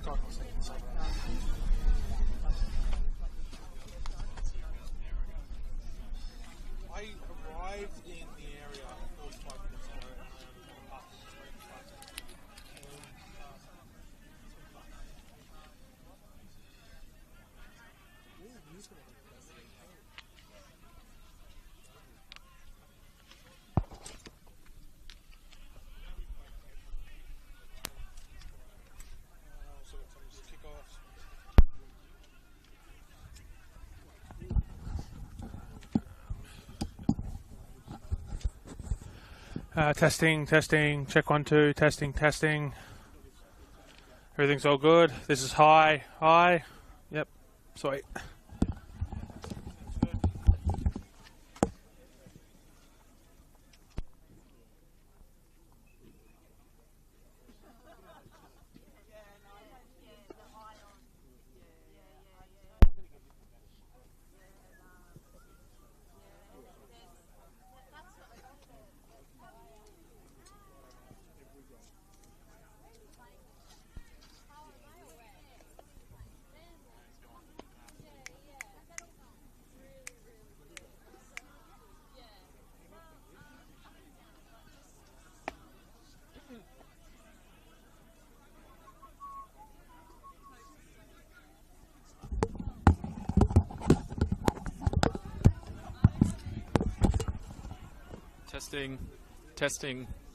I arrived in the area 45 minutes ago and I am up so got some kickoffs. Testing, check 1, 2, testing. Everything's all good. This is high. Yep, sweet. Testing.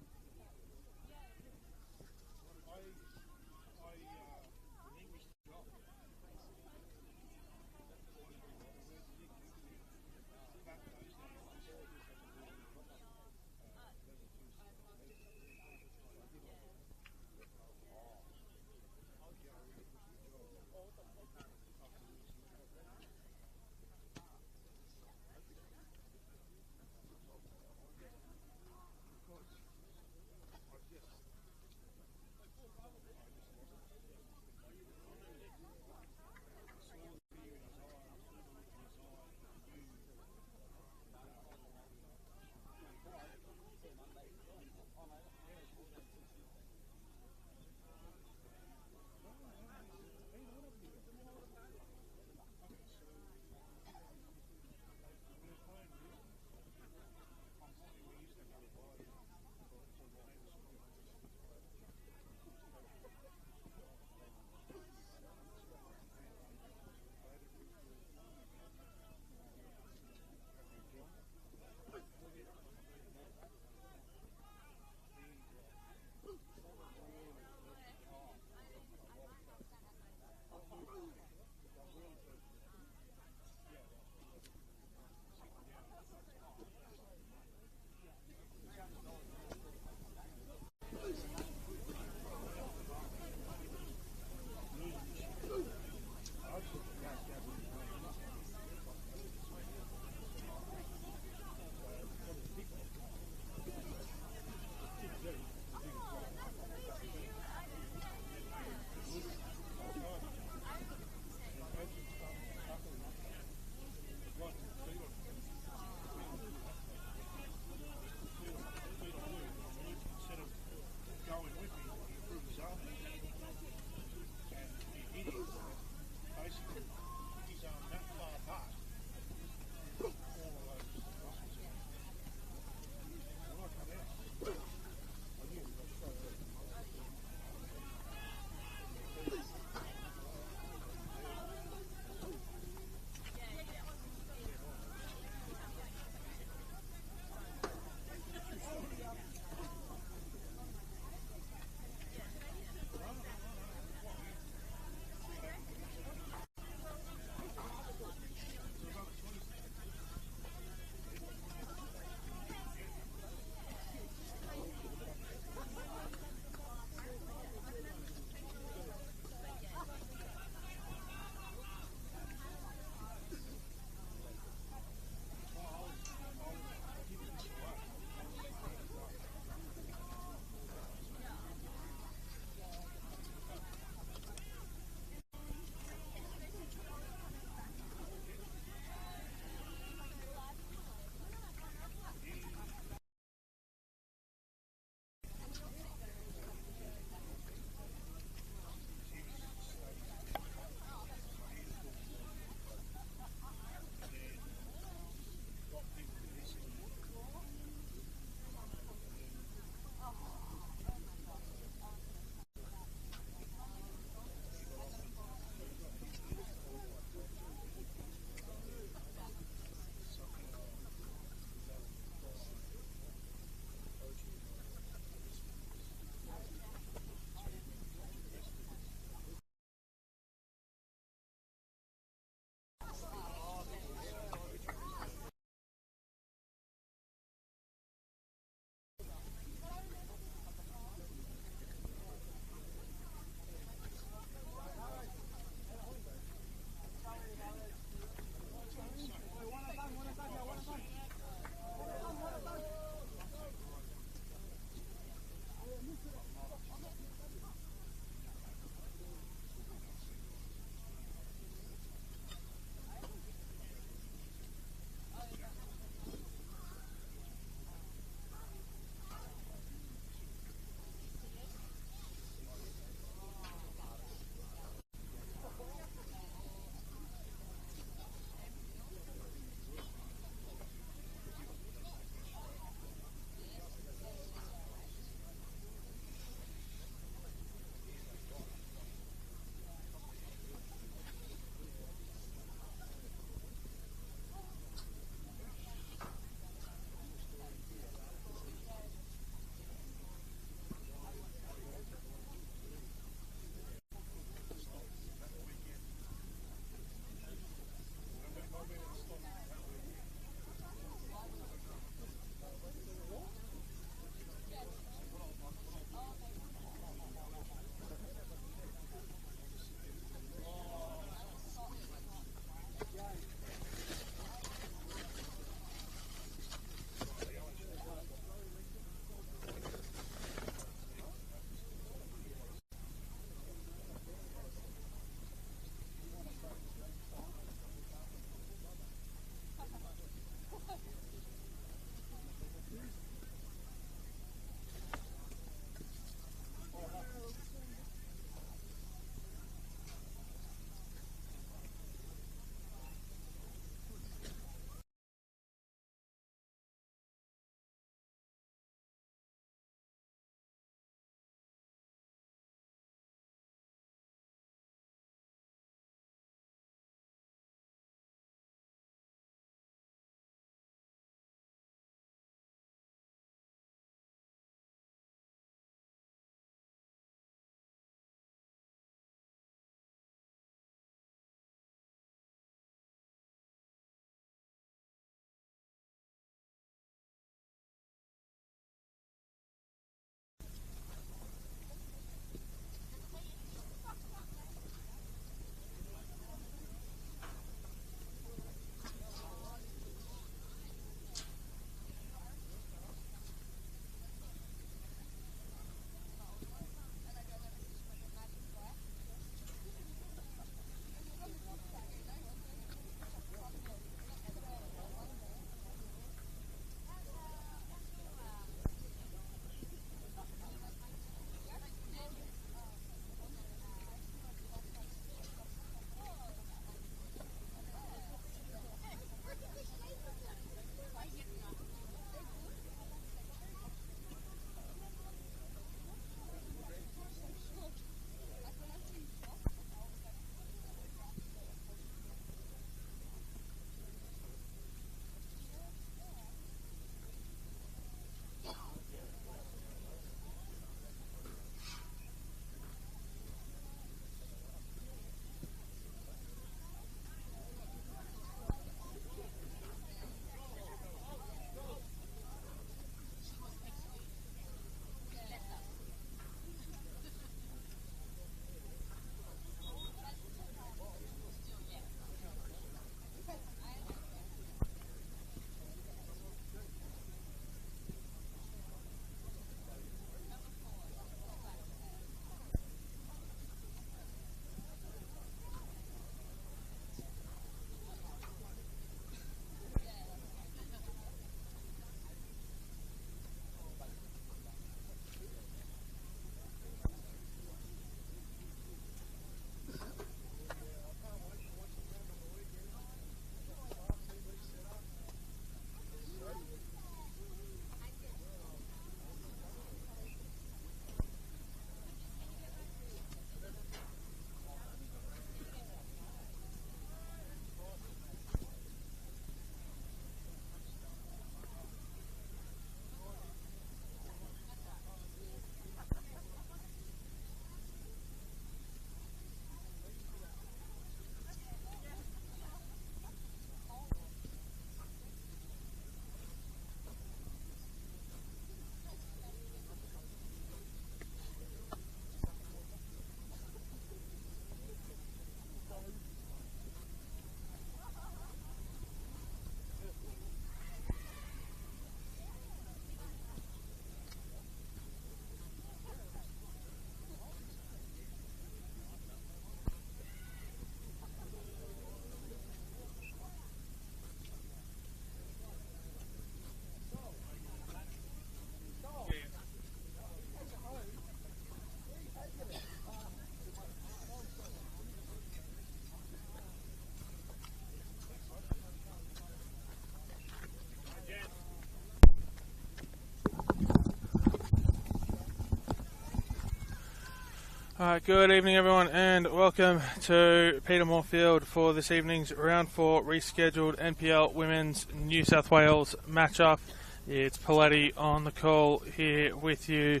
Good evening, everyone, and welcome to Peter Moorfield for this evening's round 4 rescheduled NPL Women's New South Wales matchup. It's Paletti on the call here with you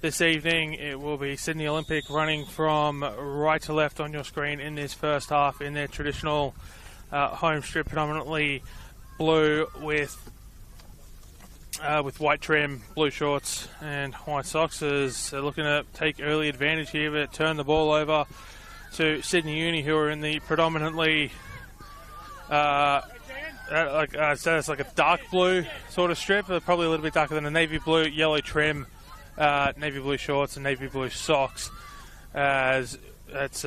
this evening. It will be Sydney Olympic running from right to left on your screen in this first half in their traditional home strip, predominantly blue with white trim, blue shorts and white socks, as they're looking to take early advantage here, but turn the ball over to Sydney Uni, who are in the predominantly it's like a dark blue sort of strip, probably a little bit darker than a navy blue, yellow trim, navy blue shorts and navy blue socks. As it's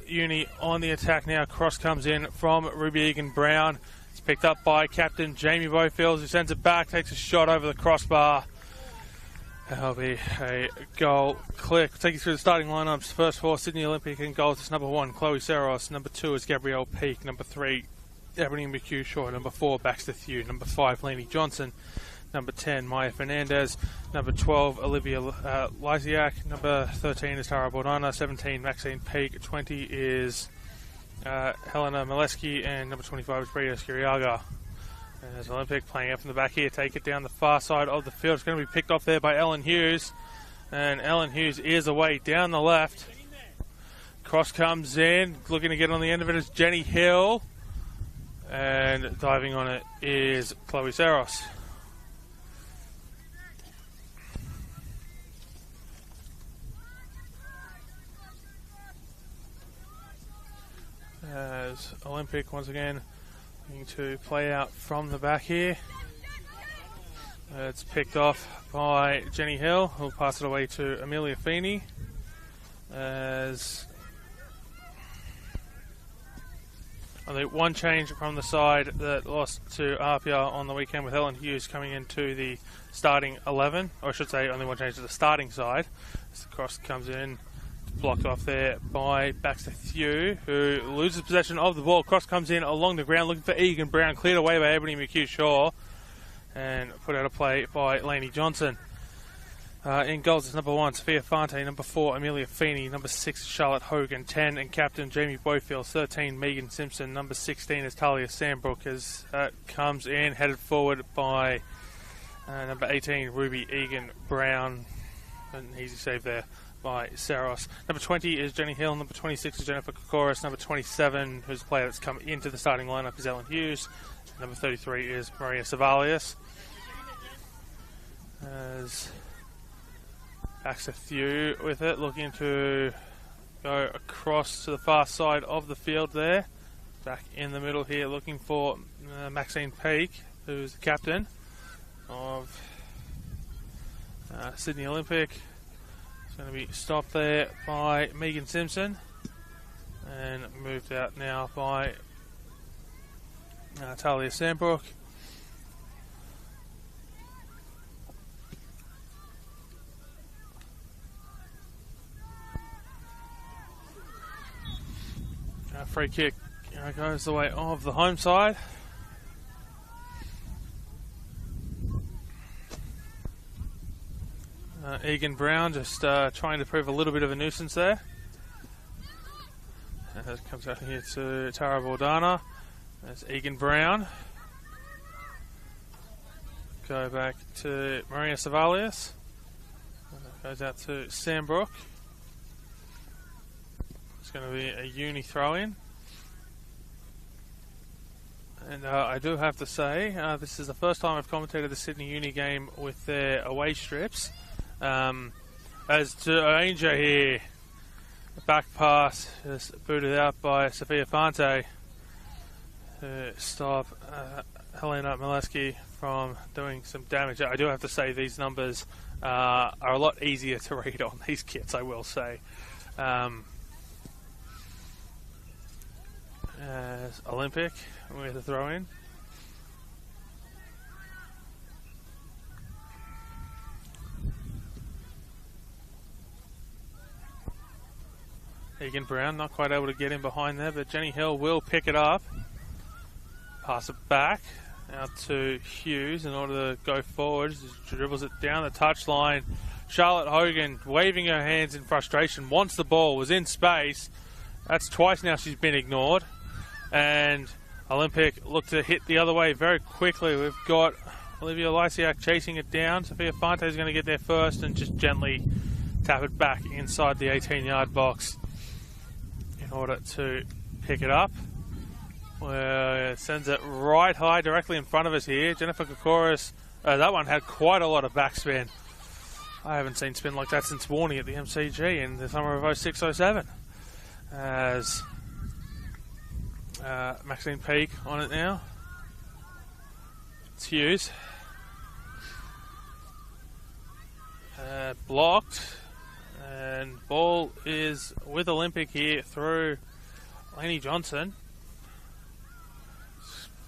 Uni on the attack now. Cross comes in from Ruby Egan Brown. It's picked up by captain Jamie Bofields, who sends it back, takes a shot over the crossbar. That'll be a goal. Click. Take you through the starting lineups. First for Sydney Olympic in goals is number 1, Chloe Saros. Number 2 is Gabrielle Peake. Number 3, Ebony McHugh-Shaw. Number 4, Baxter Thew. Number 5, Lenny Johnson. Number 10, Maya Fernandez. Number 12, Olivia Lysiak. Number 13 is Tara Bordana. 17, Maxine Peake. 20 is Helena Mileski, and number 25 is Bria Skiriaga. And there's Olympic playing up from the back here, take it down the far side of the field. It's going to be picked off there by Ellen Hughes, and Ellen Hughes is away down the left. Cross comes in, looking to get on the end of it is Jenny Hill, and diving on it is Chloe Saros. As Olympic once again going to play out from the back here. It's picked off by Jenny Hill, who'll pass it away to Amelia Feeney. As only one change from the side that lost to Apia on the weekend, with Ellen Hughes coming into the starting 11, or I should say only one change to the starting side. As the cross comes in, blocked off there by Baxter Thew, who loses possession of the ball. Cross comes in along the ground, looking for Egan Brown, cleared away by Ebony McHugh-Shaw, and put out a play by Lainey Johnson. In goals is number 1, Sophia Fante. Number 4, Amelia Feeney. Number 6, Charlotte Hogan. 10, and captain Jamie Bofield. 13, Megan Simpson. Number 16 is Talia Sandbrook, as comes in, headed forward by number 18, Ruby Egan Brown. An easy save there by Saros. Number 20 is Jenny Hill. Number 26 is Jennifer Kokoris. Number 27, who's a player that's come into the starting lineup, is Ellen Hughes. Number 33 is Maria Savalius. As Baxter Thew with it, looking to go across to the far side of the field there. Back in the middle here, looking for Maxine Peake, who's the captain of Sydney Olympic. It's going to be stopped there by Megan Simpson and moved out now by Talia Sandbrook. Free kick goes the way of the home side. Egan Brown just trying to prove a little bit of a nuisance there. And it comes out here to Tara Bordana. That's Egan Brown. Go back to Maria Savalius. Goes out to Sandbrook. It's going to be a Uni throw-in. And I do have to say, this is the first time I've commentated the Sydney Uni game with their away strips. As to danger here, the back pass is booted out by Sophia Fante to stop Helena Mileski from doing some damage. I do have to say these numbers are a lot easier to read on these kits, I will say. As Olympic with a throw-in. Egan Brown not quite able to get in behind there, but Jenny Hill will pick it up. Pass it back out to Hughes in order to go forward. She dribbles it down the touchline, Charlotte Hogan waving her hands in frustration, wants the ball, was in space. That's twice now she's been ignored. And Olympic look to hit the other way very quickly. We've got Olivia Lysiak chasing it down. Sophia Fante is going to get there first and just gently tap it back inside the 18-yard box in order to pick it up. Well, it sends it right high directly in front of us here. Jennifer Kokoris, that one had quite a lot of backspin. I haven't seen spin like that since Warney at the MCG in the summer of 06-07. As Maxine Peake on it now. It's Hughes. Blocked. And ball is with Olympic here through Lainey Johnson.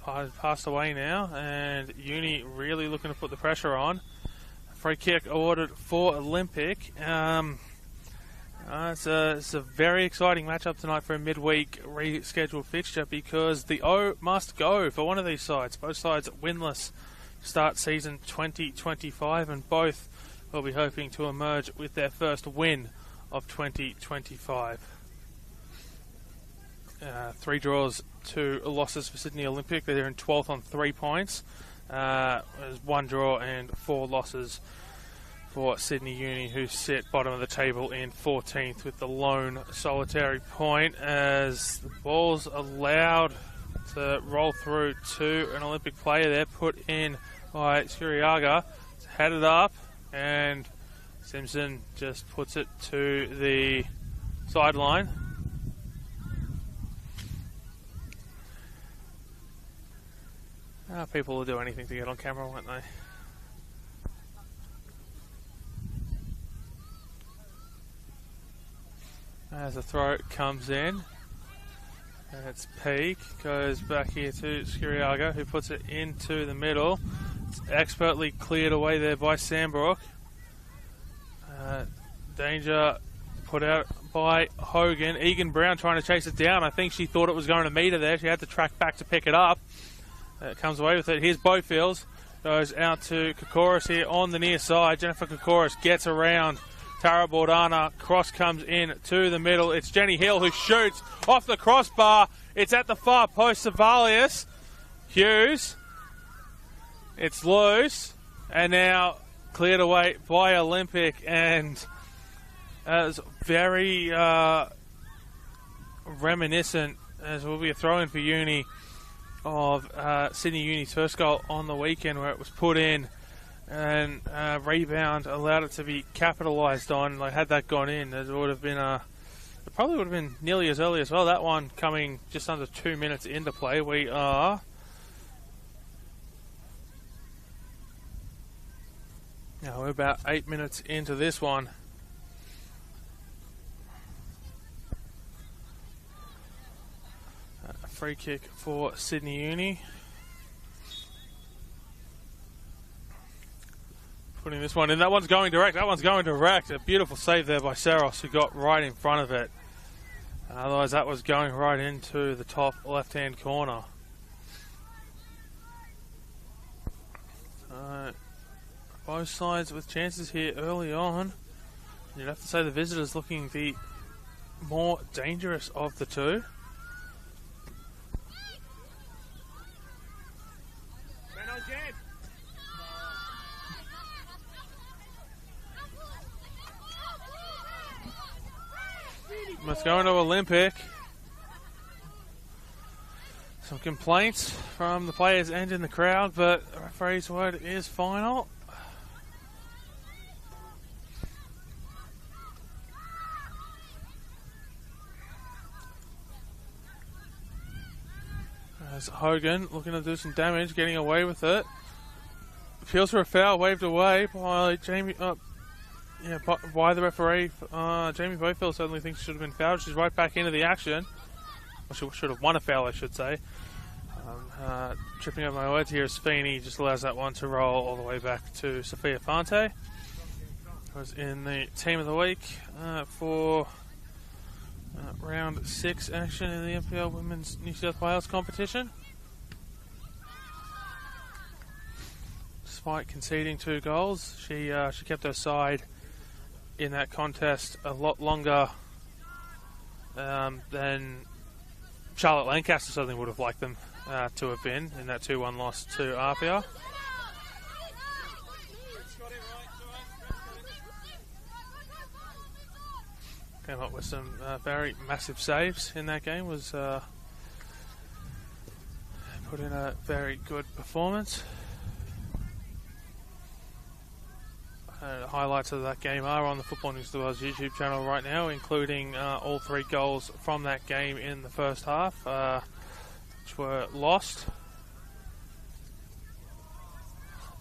Passed away now, and Uni really looking to put the pressure on. Free kick awarded for Olympic. It's a very exciting matchup tonight for a midweek rescheduled fixture because the O must go for one of these sides. Both sides winless to start season 2025, and both will be hoping to emerge with their first win of 2025. 3 draws, 2 losses for Sydney Olympic. They're in 12th on 3 points. There's 1 draw and 4 losses for Sydney Uni, who sit bottom of the table in 14th with the lone solitary point, as the ball's allowed to roll through to an Olympic player there, put in by Skuriaga. It's headed up, and Simpson just puts it to the sideline. People will do anything to get on camera, won't they? As the throw comes in, and it's Peake, goes back here to Skuriaga, who puts it into the middle. It's expertly cleared away there by Sambrook. Danger put out by Hogan. Egan Brown trying to chase it down. I think she thought it was going to meet her there. She had to track back to pick it up. Comes away with it. Here's Bofields. Goes out to Kokoris here on the near side. Jennifer Kokoris gets around Tara Bordana. Cross comes in to the middle. It's Jenny Hill who shoots off the crossbar. It's at the far post. Savalius. Hughes. It's loose. And now cleared away by Olympic. And it's very reminiscent, as will be a throw-in for Uni, of Sydney Uni's first goal on the weekend, where it was put in and rebound allowed it to be capitalised on. Like, had that gone in, it would have been it probably would have been nearly as early as well. That one coming just under 2 minutes into play. We are now we're about 8 minutes into this one. Free kick for Sydney Uni. Putting this one in. That one's going direct. That one's going direct. A beautiful save there by Saros, who got right in front of it. Otherwise, that was going right into the top left-hand corner. Both sides with chances here early on. You'd have to say the visitors looking the more dangerous of the two. Let's go into Olympic. Some complaints from the players and in the crowd, but the referee's word is final. As Hogan looking to do some damage, getting away with it. Appeals for a foul, waved away by Jamie. By the referee. Jamie Bofield certainly thinks she should have been fouled. She's right back into the action. Well, she should have won a foul, I should say. Tripping over my words here, Sfini just allows that one to roll all the way back to Sophia Fante. Was in the team of the week for round 6 action in the NPL Women's New South Wales competition. Despite conceding 2 goals, she kept her side in that contest a lot longer than Charlotte Lancaster certainly would have liked them to have been in that 2-1 loss to Apia. Came up with some very massive saves in that game. Was put in a very good performance. The highlights of that game are on the Football News of the World's YouTube channel right now, including all 3 goals from that game in the first half, which were lost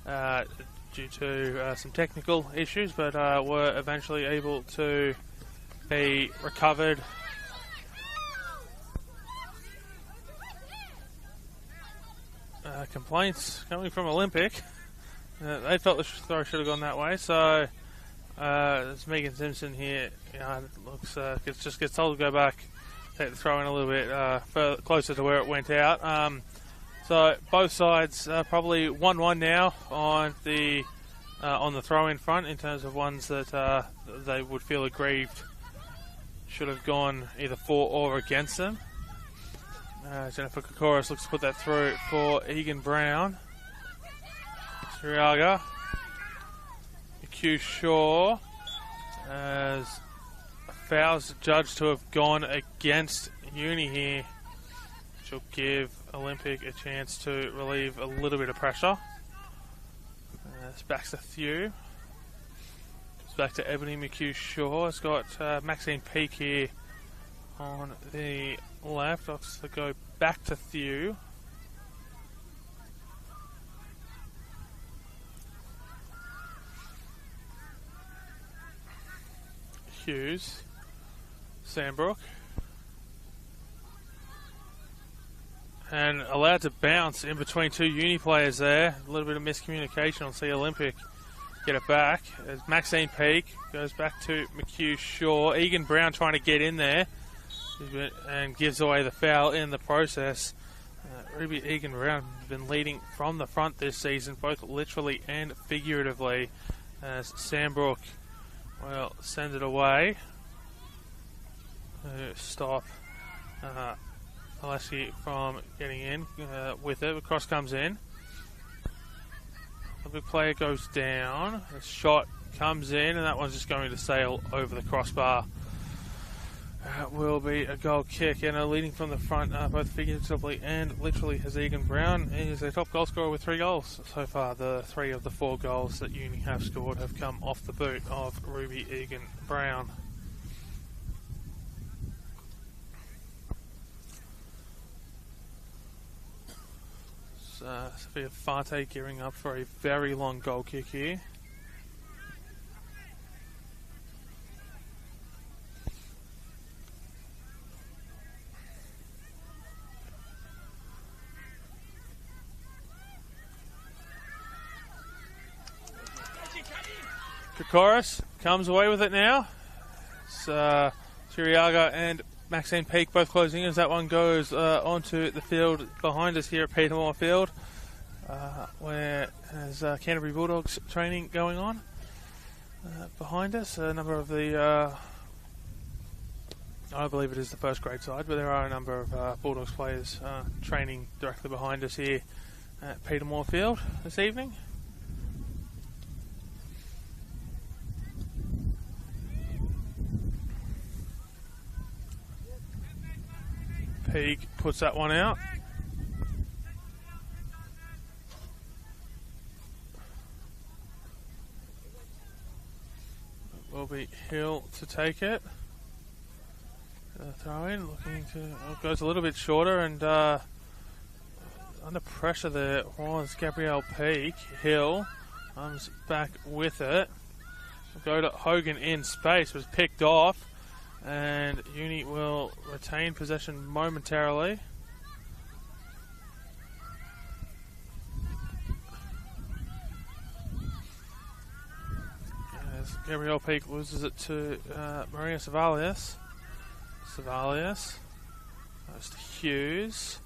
due to some technical issues, but were eventually able to be recovered. Complaints coming from Olympic. They felt the throw should have gone that way, so it's Megan Simpson here. Looks gets told to go back, take the throw in a little bit further, closer to where it went out. So both sides probably 1-1 now on the throw-in front in terms of ones that they would feel aggrieved should have gone either for or against them. Jennifer Kokoris looks to put that through for Egan Brown. Suriaga. Q Shaw as fouls judged to have gone against Uni here, which will give Olympic a chance to relieve a little bit of pressure. It's back to Thew. It's back to Ebony McHugh Shaw. It's got Maxine Peake here on the left. Opts to go back to Thew. Hughes, Sandbrook, and allowed to bounce in between 2 Uni players there. A little bit of miscommunication. I'll see Olympic get it back as Maxine Peake goes back to McHugh Shaw. Egan Brown trying to get in there and gives away the foul in the process. Ruby Egan Brown has been leading from the front this season, both literally and figuratively, as Sandbrook will send it away to stop Alessi from getting in with it. The cross comes in. The big player goes down. The shot comes in, and that one's just going to sail over the crossbar. Will be a goal kick, and leading from the front, both figuratively and literally, has Egan Brown. He is a top goal scorer with 3 goals so far. The 3 of the 4 goals that Uni have scored have come off the boot of Ruby Egan Brown. Sophia Farte gearing up for a very long goal kick here. Kokoris comes away with it now. It's Chiriaga and Maxine Peake both closing in as that one goes onto the field behind us here at Petermore Field, where there's Canterbury Bulldogs training going on. Behind us, a number of the, I believe it is the first grade side, but there are a number of Bulldogs players training directly behind us here at Petermore Field this evening. Peake puts that one out. It will be Hill to take it. Throw in, looking to, goes a little bit shorter and under pressure there was Gabrielle Peake. Hill comes back with it. We'll go to Hogan in space, was picked off. And Uni will retain possession momentarily. As Gabrielle Peake loses it to Maria Savalius. Savalius goes to Hughes.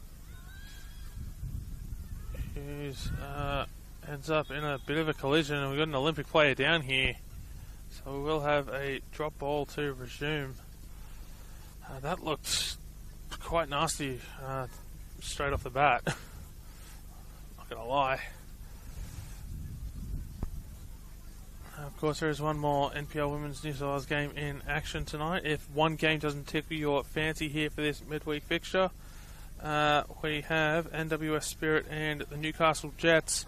Hughes ends up in a bit of a collision, and we've got an Olympic player down here. So we will have a drop ball to resume. That looked quite nasty straight off the bat. Not gonna lie. Of course, there is one more NPL Women's New South Wales game in action tonight. If one game doesn't tickle your fancy here for this midweek fixture, we have NWS Spirit and the Newcastle Jets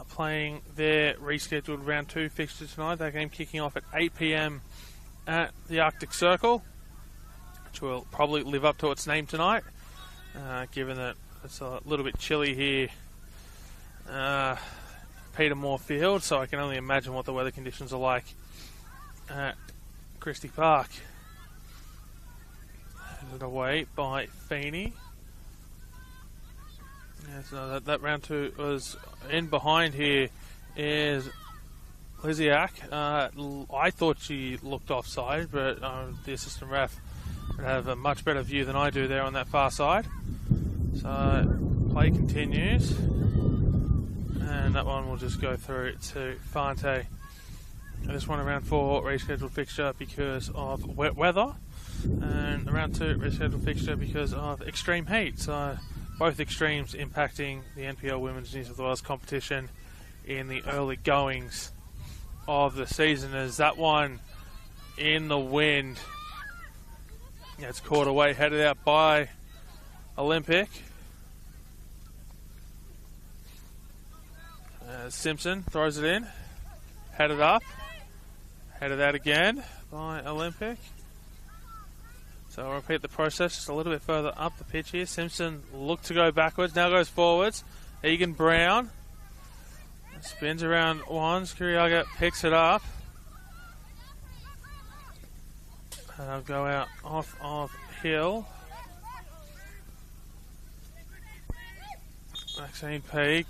playing their rescheduled round 2 fixture tonight. That game kicking off at 8 p.m. at the Arctic Circle, which will probably live up to its name tonight, given that it's a little bit chilly here. Peter Moore Field, so I can only imagine what the weather conditions are like at Christie Park. Handed away by Feeney. Yeah, so that round 2 was in behind here is Liziak. I thought she looked offside, but the assistant ref would have a much better view than I do there on that far side. So play continues. And that one will just go through to Fante. This one around 4 rescheduled fixture because of wet weather, and around 2 rescheduled fixture because of extreme heat. So both extremes impacting the NPL Women's New South Wales competition in the early goings of the season. As that one in the wind, it's caught away, headed out by Olympic. Simpson throws it in, headed up, headed out again by Olympic. So I'll repeat the process just a little bit further up the pitch here. Simpson looked to go backwards, now goes forwards. Egan Brown spins around once, Kuriaga picks it up. And I'll go out off of Hill. Maxine Peak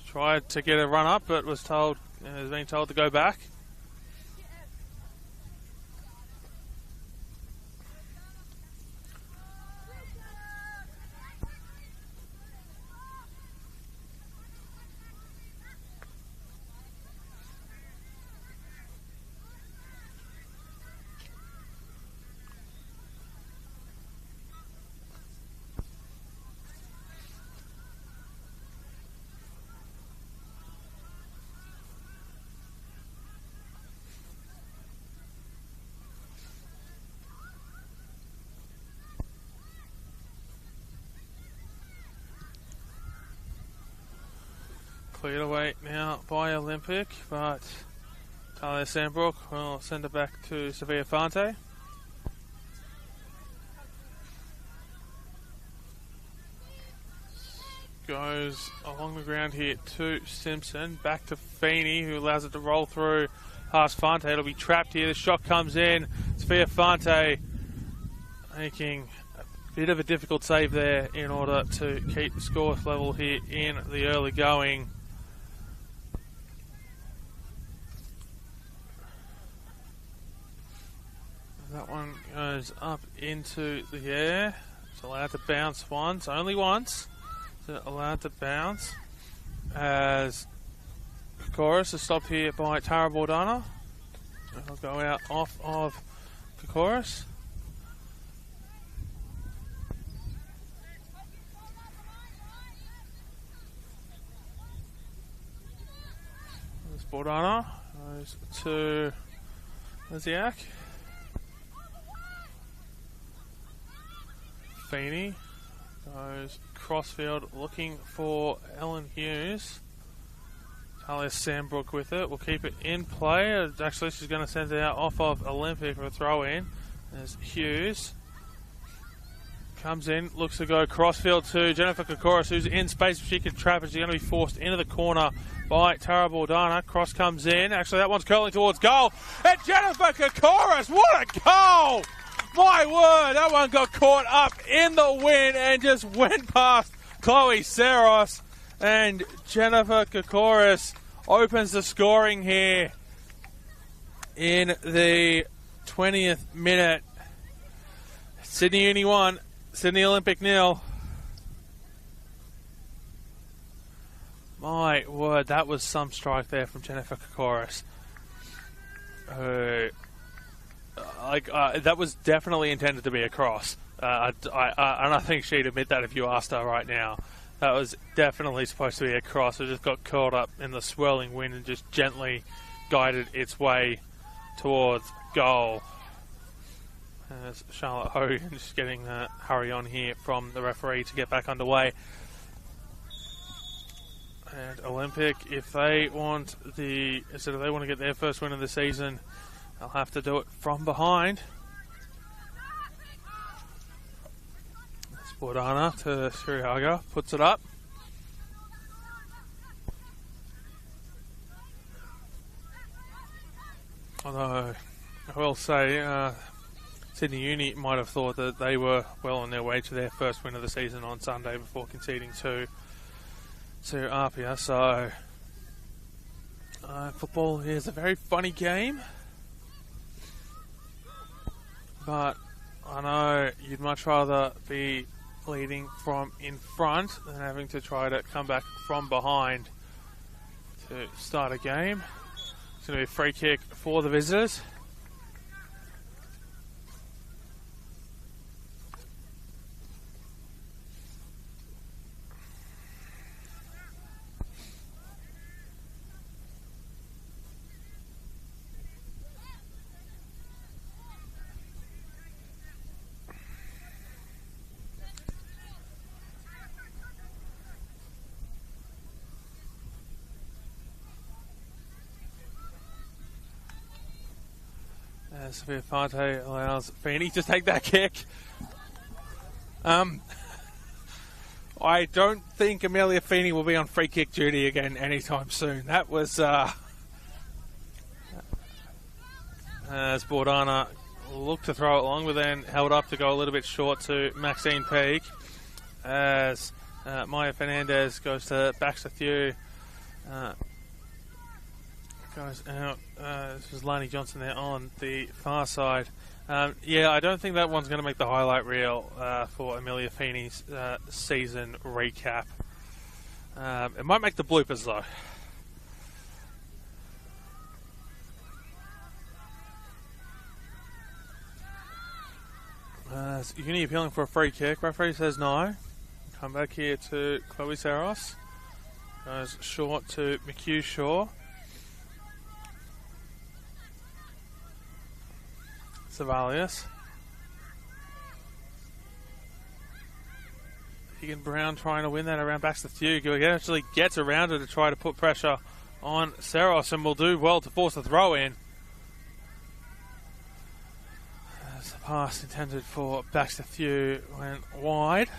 tried to get a run up, but was being told to go back. Cleared away now by Olympic, but Talia Sandbrook will send it back to Sophia Fante. Goes along the ground here to Simpson, back to Feeney, who allows it to roll through past Fante. It'll be trapped here. The shot comes in. Sophia Fante making a bit of a difficult save there in order to keep the score level here in the early going. That one goes up into the air. It's allowed to bounce once, only once. It's allowed to bounce as Kokoris is stopped here by Tara Bordana. It'll go out off of Kokoris. There's Bordana. Goes to Liziak. Feeney goes crossfield looking for Ellen Hughes. Talia Sandbrook with it. We'll keep it in play. Actually, she's going to send it out off of Olympic for a throw in. There's Hughes. Comes in, looks to go crossfield to Jennifer Kokoris, who's in space. If she can trap it, she's going to be forced into the corner by Tara Bordana. Cross comes in. Actually, that one's curling towards goal. And Jennifer Kokoris, what a goal! My word, that one got caught up in the wind and just went past Chloe Saros. And Jennifer Kokoris opens the scoring here in the 20th minute. Sydney Uni 1, Sydney Olympic 0. My word, that was some strike there from Jennifer Kokoris. who, that was definitely intended to be a cross. And I think she'd admit that if you asked her right now. That was definitely supposed to be a cross. It just got caught up in the swirling wind and just gently guided its way towards goal. As Charlotte Hogan just getting the hurry on here from the referee to get back underway. And Olympic, if they want to get their first win of the season, they'll have to do it from behind. Bordana to Siriaga, puts it up. Although, I will say, Sydney Uni might have thought that they were well on their way to their first win of the season on Sunday before conceding to Apia. So, football is a very funny game. But I know you'd much rather be leading from in front than having to try to come back from behind to start a game. It's going to be a free kick for the visitors. Sophia Fante allows Feeney to take that kick. I don't think Amelia Feeney will be on free kick duty again anytime soon. That was as Bordana looked to throw it long, but then held up to go a little bit short to Maxine Peak. As Maya Fernandez goes to Baxter Thew. Goes out. This is Lani Johnson there on the far side. Yeah, I don't think that one's going to make the highlight reel for Amelia Feeney's season recap. It might make the bloopers though. Uni appealing for a free kick. Referee says no. Come back here to Chloe Saros. Goes short to McHugh Shaw. Savalius. Keegan Brown trying to win that around Baxter Thew. He actually gets around her to try to put pressure on Saros and will do well to force the throw in. As the pass intended for Baxter Thew went wide.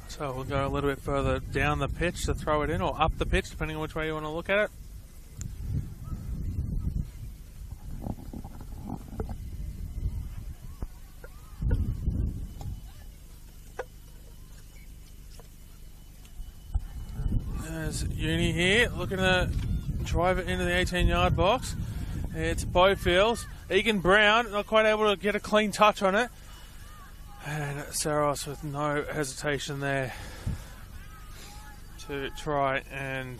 So we'll go a little bit further down the pitch to throw it in, or up the pitch, depending on which way you want to look at it. There's Uni here, looking to drive it into the 18-yard box. It's Bowfields. Egan Brown, not quite able to get a clean touch on it. And Saros with no hesitation there to try and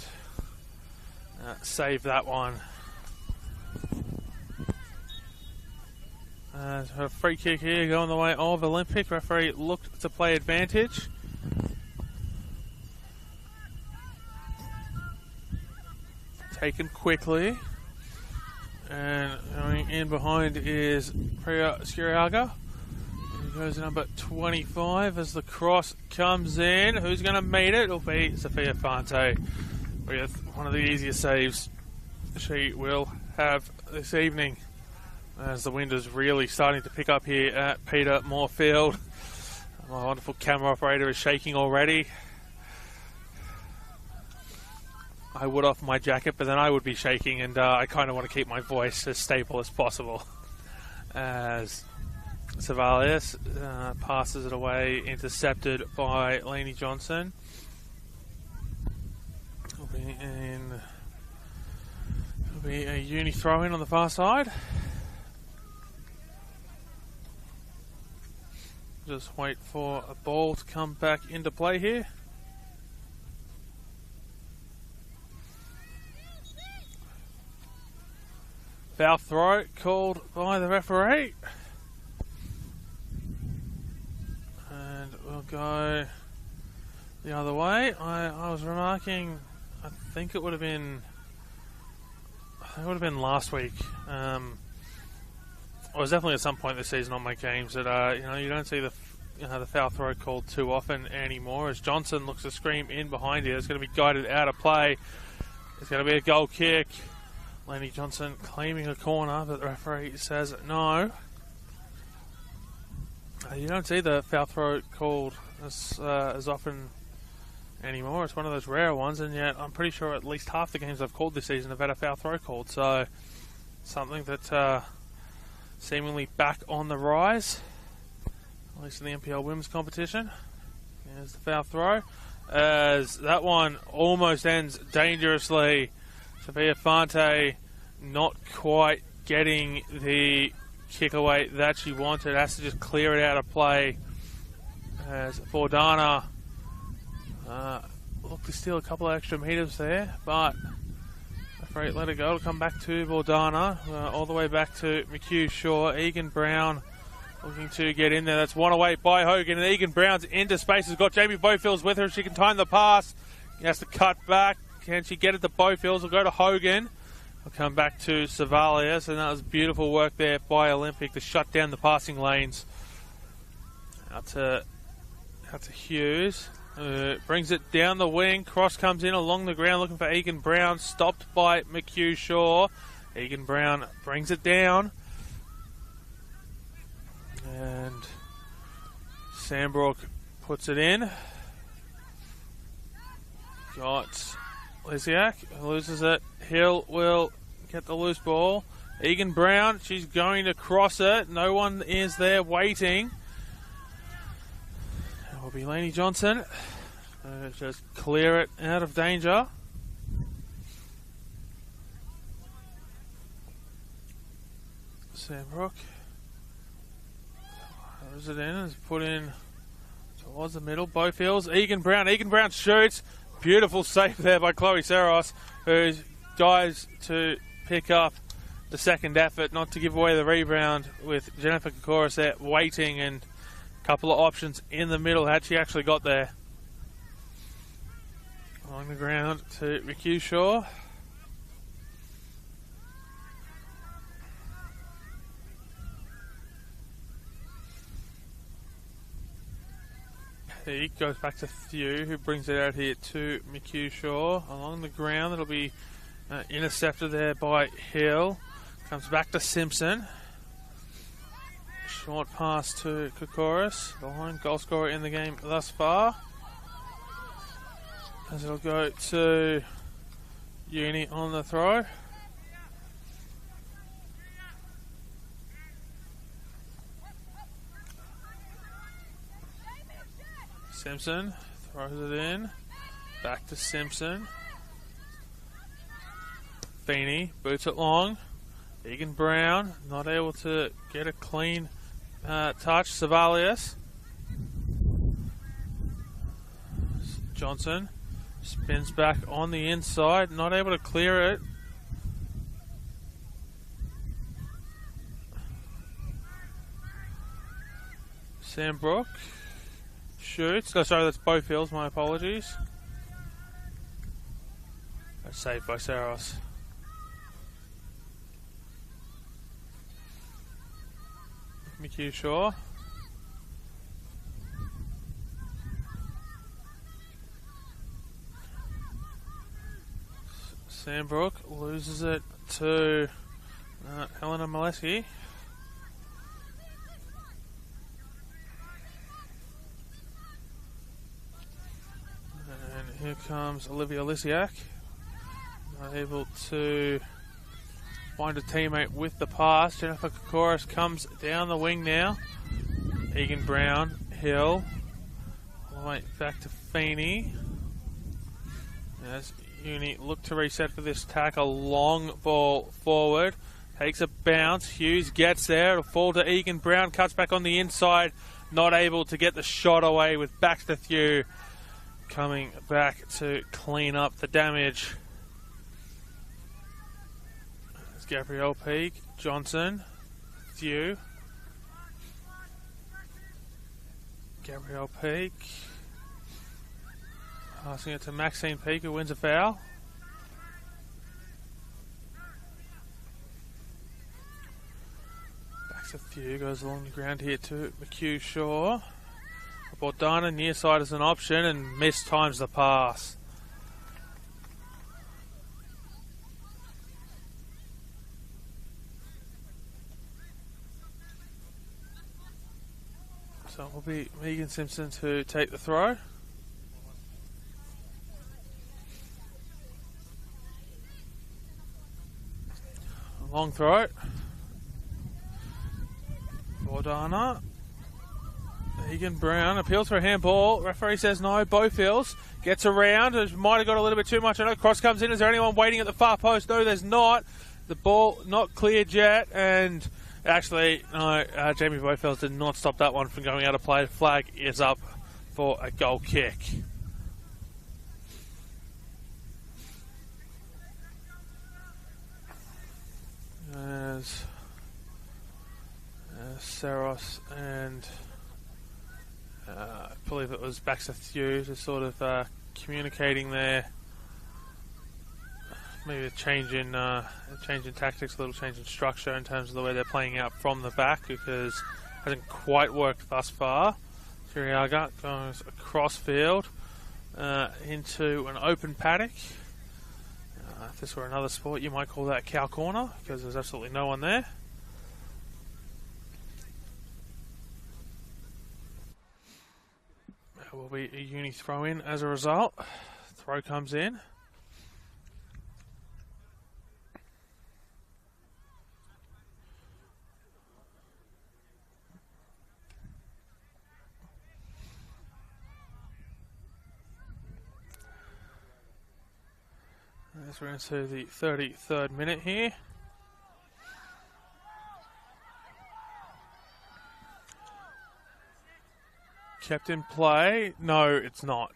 save that one. Her free kick here going the way of Olympic. Referee looked to play advantage. Taken quickly. And going in behind is Priya Skiriaga. Goes number 25 as the cross comes in. Who's going to meet it? It'll be Sophia Fante with one of the easiest saves she will have this evening, as the wind is really starting to pick up here at Peter Moorfield. My wonderful camera operator is shaking already. I would off my jacket, but then I would be shaking, and I kind of want to keep my voice as stable as possible. As Savalius passes it away, intercepted by Lainey Johnson. It'll Be a uni throw in on the far side. Just wait for a ball to come back into play here. Foul throw called by the referee. And we'll go the other way. I was remarking, I think it would have been last week. It was definitely at some point this season on my games that you don't see the foul throw called too often anymore. As Johnson looks to scream in behind here, it's going to be guided out of play. It's going to be a goal kick. Lenny Johnson claiming a corner, but the referee says no. You don't see the foul throw called as often anymore. It's one of those rare ones, and yet I'm pretty sure at least half the games I've called this season have had a foul throw called. So something that seemingly back on the rise, at least in the NPL women's competition. Here's the foul throw, as that one almost ends dangerously. Sophia Fante not quite getting the kick away that she wanted. Has to just clear it out of play. As Bordana looked to steal a couple of extra metres there, but referee let it go. It'll come back to Bordana, all the way back to McHugh Shaw. Egan Brown looking to get in there. That's one away by Hogan, and Egan Brown's into space. Has got Jamie Bofields with her. She can time the pass. He has to cut back. Can she get it to Bofields? We'll go to Hogan. We'll come back to Savalius, and that was beautiful work there by Olympic to shut down the passing lanes. Out to Hughes. Brings it down the wing. Cross comes in along the ground looking for Egan Brown. Stopped by McHugh Shaw. Egan Brown brings it down. And Sandbrook puts it in. Got Lysiak, loses it. Hill will get the loose ball. Egan Brown, she's going to cross it. No one is there waiting. It will be Lainey Johnson. Just clear it out of danger. Sandbrook. Throws it in, is put in towards the middle. Bofields, Egan Brown shoots. Beautiful save there by Chloe Saros, who dives to pick up the second effort, not to give away the rebound, with Jennifer Kokoris there waiting, and a couple of options in the middle had she actually got there. Along the ground to McHugh Shaw. He goes back to Thew, who brings it out here to McHugh Shaw. Along the ground, it'll be intercepted there by Hill. Comes back to Simpson. Short pass to Kokoris, the lone goal scorer in the game thus far. As it'll go to Uni on the throw. Simpson throws it in. Back to Simpson. Feeney boots it long. Egan Brown not able to get a clean touch. Savalius. Johnson spins back on the inside. Not able to clear it. Sandbrook shoots. Oh, sorry, that's Bofields. My apologies. That's saved by Saros. McHugh Shaw. Sandbrook loses it to Helena Molesky. And here comes Olivia Lysiak. Not able to find a teammate with the pass. Jennifer Kokoris comes down the wing now. Egan Brown, Hill. All the way back to Feeney. As Uni look to reset for this tackle. Long ball forward. Takes a bounce. Hughes gets there. It'll fall to Egan Brown. Cuts back on the inside. Not able to get the shot away with Baxter Thew coming back to clean up the damage. There's Gabrielle Peak. Johnson. Thew. Gabrielle Peak. Passing it to Maxine Peak, who wins a foul. Baxter Thew goes along the ground here to McHugh Shaw. Bordana near side as an option and mistimes the pass. So it will be Megan Simpson to take the throw. Long throw. Bordana. Egan Brown appeals for a handball. Referee says no. Bowfields gets around. Might have got a little bit too much. I know cross comes in. Is there anyone waiting at the far post? No, there's not. The ball not cleared yet. And actually, no, Jamie Bowfields did not stop that one from going out of play. The flag is up for a goal kick. As Saros and I believe it was Baxter Thew just sort of communicating there. Maybe a change in tactics, a little change in structure in terms of the way they're playing out from the back, because it hasn't quite worked thus far. Chiriaga goes across field into an open paddock. If this were another sport, you might call that cow corner, because there's absolutely no one there. There will be a uni throw in as a result. Throw comes in. As we're into the 33rd minute here. Kept in play. No, it's not.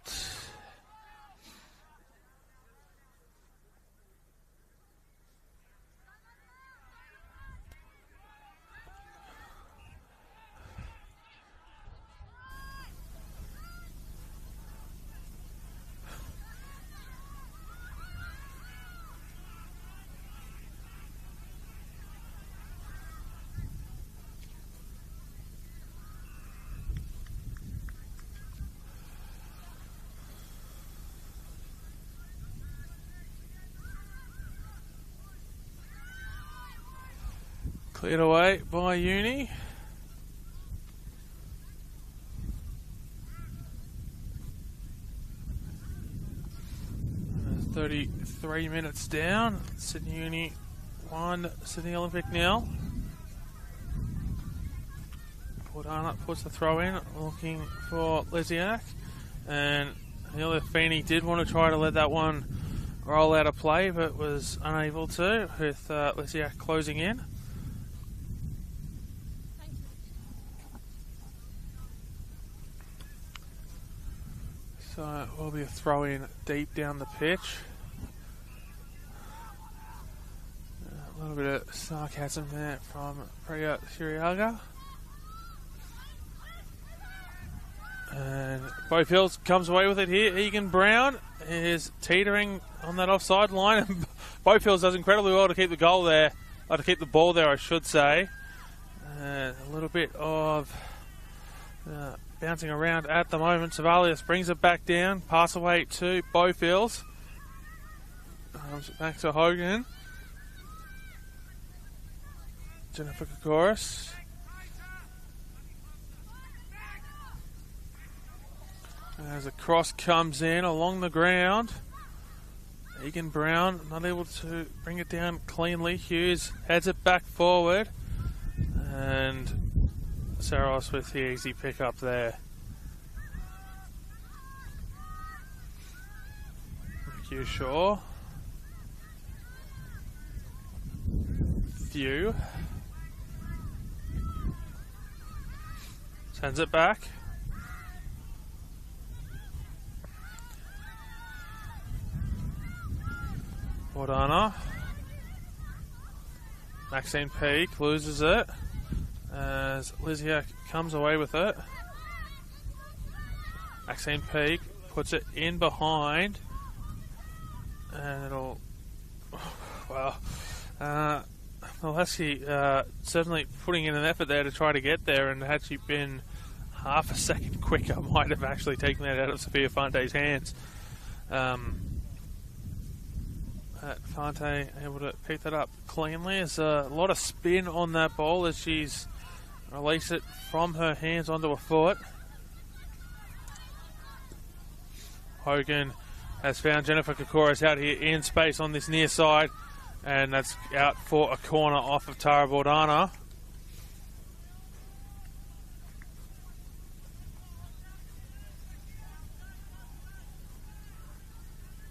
Cleared away by Uni. There's 33 minutes down. Sydney Uni 1, Sydney Olympic nil. Bordana puts the throw in, looking for Lisiak. And Amelia Feeney did want to try to let that one roll out of play, but was unable to, with Lisiak closing in. So it will be a throw in deep down the pitch. A little bit of sarcasm there from Priya Chiriaga. And Bowfields comes away with it here. Egan Brown is teetering on that offside line. And Bowfields does incredibly well to keep the goal there, or to keep the ball there, I should say. A little bit of bouncing around at the moment. Savalius brings it back down. Pass away to Bowfields. Back to Hogan. Jennifer Kokoris. As a cross comes in along the ground. Egan Brown not able to bring it down cleanly. Hughes heads it back forward. And Saros with the easy pick up there. Thank you, Shaw. Few. Sends it back. Wardana. Maxine Peak loses it as Liziak comes away with it. Maxine Peak puts it in behind, and it'll. Well, Molesky certainly putting in an effort there to try to get there, and had she been half a second quicker, might have actually taken that out of Sophia Fante's hands. Fante able to pick that up cleanly. There's a lot of spin on that ball as she's released it from her hands onto her foot. Hogan has found Jennifer Kokoris out here in space on this near side, and that's out for a corner off of Tara Bordana.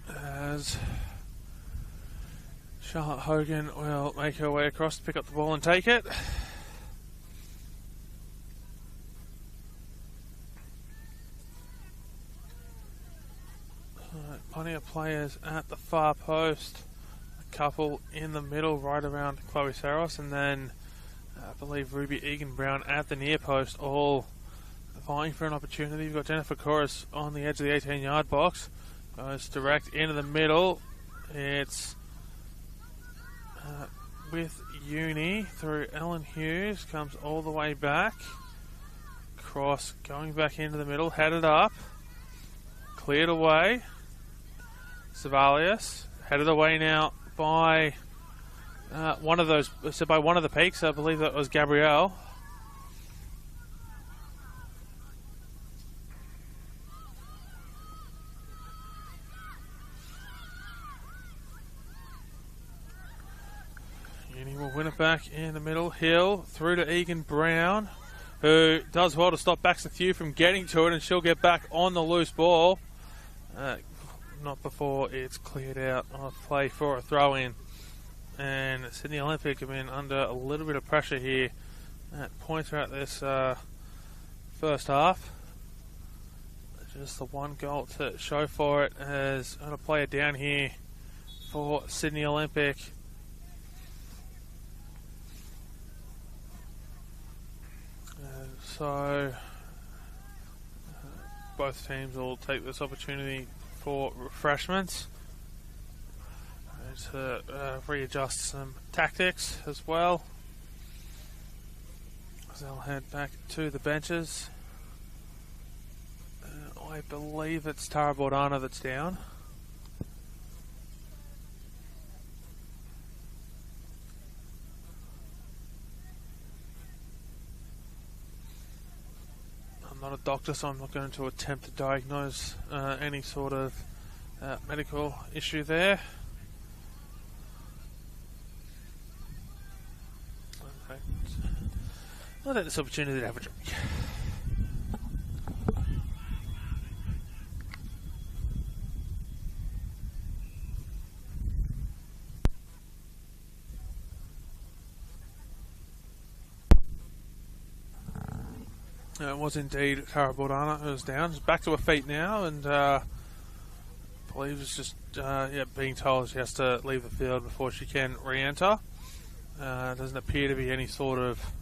As Charlotte Hogan will make her way across to pick up the ball and take it. Plenty of players at the far post. A couple in the middle right around Chloe Saros, and then I believe Ruby Egan Brown at the near post, all vying for an opportunity. You've got Jennifer Corris on the edge of the 18-yard box. Goes direct into the middle. It's with Uni through Ellen Hughes, comes all the way back. Cross going back into the middle, headed up. Cleared away. Savalius headed away now by one of the peaks. I believe that was Gabrielle. Uni will win it back in the middle. Hill through to Egan Brown, who does well to stop Baxter Thew from getting to it, and she'll get back on the loose ball. Not before it's cleared out of play for a throw-in. And Sydney Olympic have been under a little bit of pressure here at points throughout this first half. Just the one goal to show for it, as I'm going to play it down here for Sydney Olympic. So both teams will take this opportunity for refreshments, to readjust some tactics as well. So they'll head back to the benches. I believe it's Tara Bordana that's down. I'm not a doctor, so I'm not going to attempt to diagnose any sort of medical issue there. I'll take this opportunity to have a drink. It was indeed Tara Bordana who was down. She's back to her feet now, and I believe it's just being told she has to leave the field before she can re-enter. Doesn't appear to be any sort of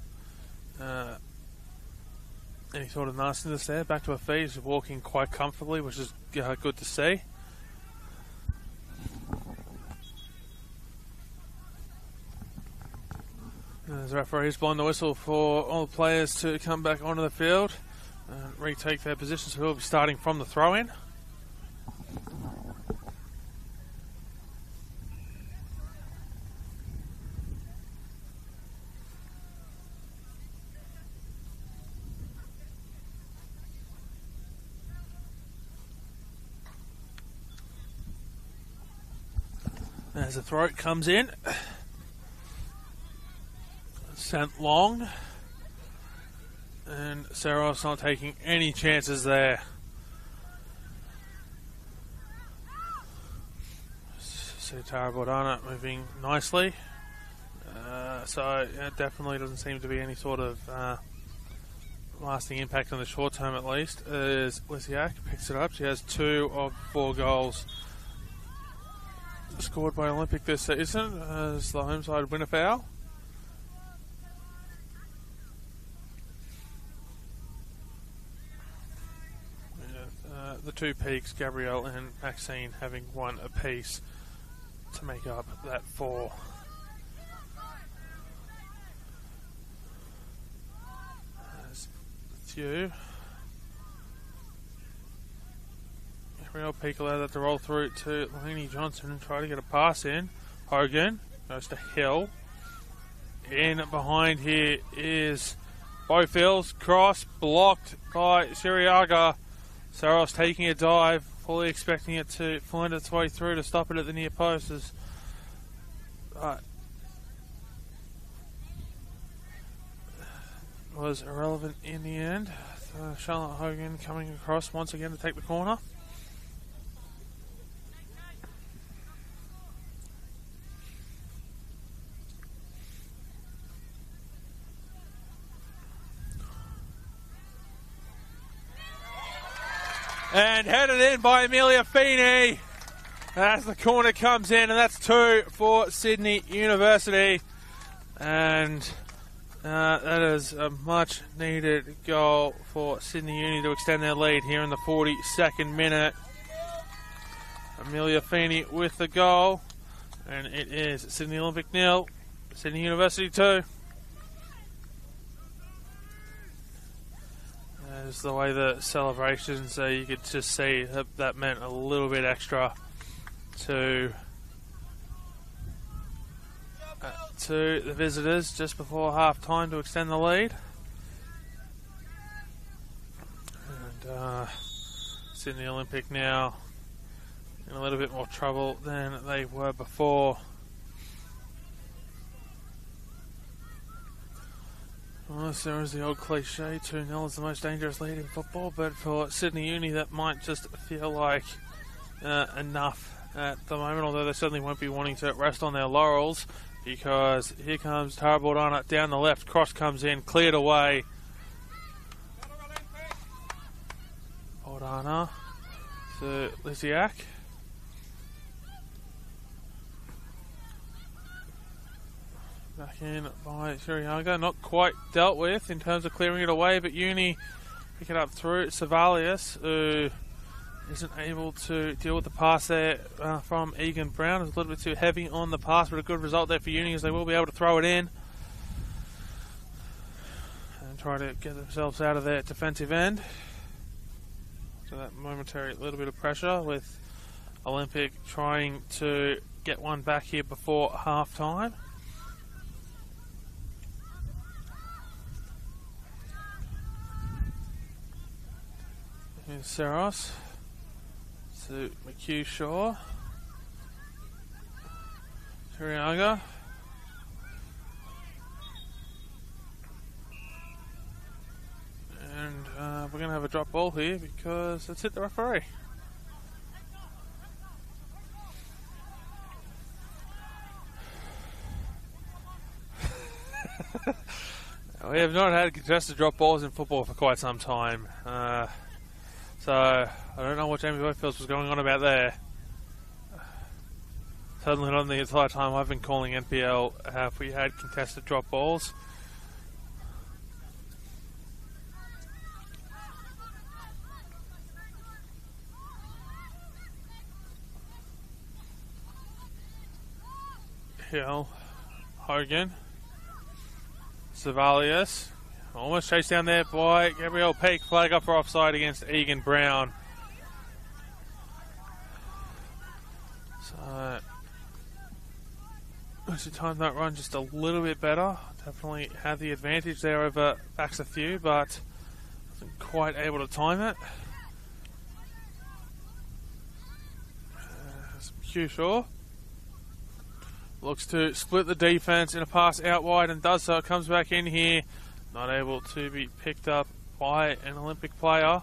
nastiness there. Back to her feet, she's walking quite comfortably, which is good to see. As referees blowing the whistle for all the players to come back onto the field and retake their positions. So we'll be starting from the throw-in. As the throat comes in. Sent long, and Saros not taking any chances there. see Tara Bordana moving nicely. So it definitely doesn't seem to be any sort of lasting impact on the short term, at least. As Lysiak picks it up, she has 2 of 4 goals scored by Olympic this season as the home side win a foul. The 2 peaks, Gabrielle and Maxine, having 1 apiece to make up that 4. As Thew. Gabrielle peak allowed that to roll through to Lainey Johnson and try to get a pass in. Hogan goes to Hill. In behind here is Bowfields. Cross blocked by Siriaga. Saros taking a dive, fully expecting it to find its way through to stop it at the near post. Was irrelevant in the end. So Charlotte Hogan coming across once again to take the corner. And headed in by Amelia Feeney as the corner comes in, and that's 2 for Sydney University. And that is a much needed goal for Sydney Uni to extend their lead here in the 42nd minute. Amelia Feeney with the goal, and it is Sydney Olympic 0, Sydney University 2. As the way the celebrations, you could just see that meant a little bit extra to the visitors just before half time to extend the lead. And Sydney Olympic now in a little bit more trouble than they were before. Well, there is the old cliche, 2-0 is the most dangerous lead in football, but for Sydney Uni that might just feel like enough at the moment, although they certainly won't be wanting to rest on their laurels, because here comes Tara Bordana down the left, cross comes in, cleared away. Bordana to Lysiak. Back in by Siriaga, not quite dealt with in terms of clearing it away, but Uni pick it up through Savalius, who isn't able to deal with the pass there from Egan Brown. It's a little bit too heavy on the pass, but a good result there for Uni as they will be able to throw it in and try to get themselves out of their defensive end. So that momentary little bit of pressure with Olympic trying to get one back here before half time. Here's Saros to McHugh Shaw. Siriaga. And we're going to have a drop ball here because it's hit the referee. We have not had contested drop balls in football for quite some time. So, I don't know what Jamie Bowfields was going on about there. Certainly not the entire time I've been calling NPL have we had contested drop balls. Hill, Hogan, Savalius. Almost chased down there by Gabrielle Peak. Flag up for offside against Egan Brown. So, we should time that run just a little bit better. Definitely had the advantage there over Baxa Thew, but wasn't quite able to time it. Hugh Shaw looks to split the defense in a pass out wide and does so. Comes back in here. Not able to be picked up by an Olympic player.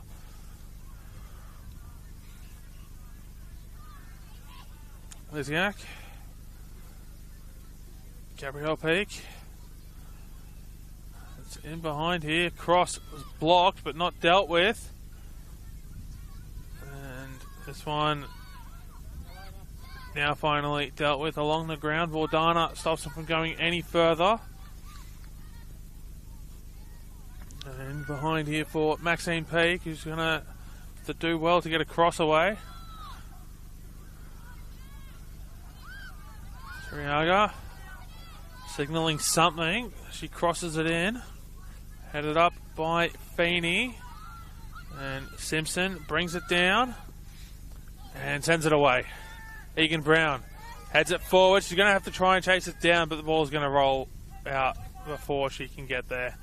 Lizyak. Gabrielle Peak. It's in behind here. Cross was blocked but not dealt with. And this one now finally dealt with along the ground. Vordana stops him from going any further. And behind here for Maxine Peak, who's going to do well to get a cross away. Triaga signalling something. She crosses it in. Headed up by Feeney. And Simpson brings it down and sends it away. Egan Brown heads it forward. She's going to have to try and chase it down, but the ball's going to roll out before she can get there.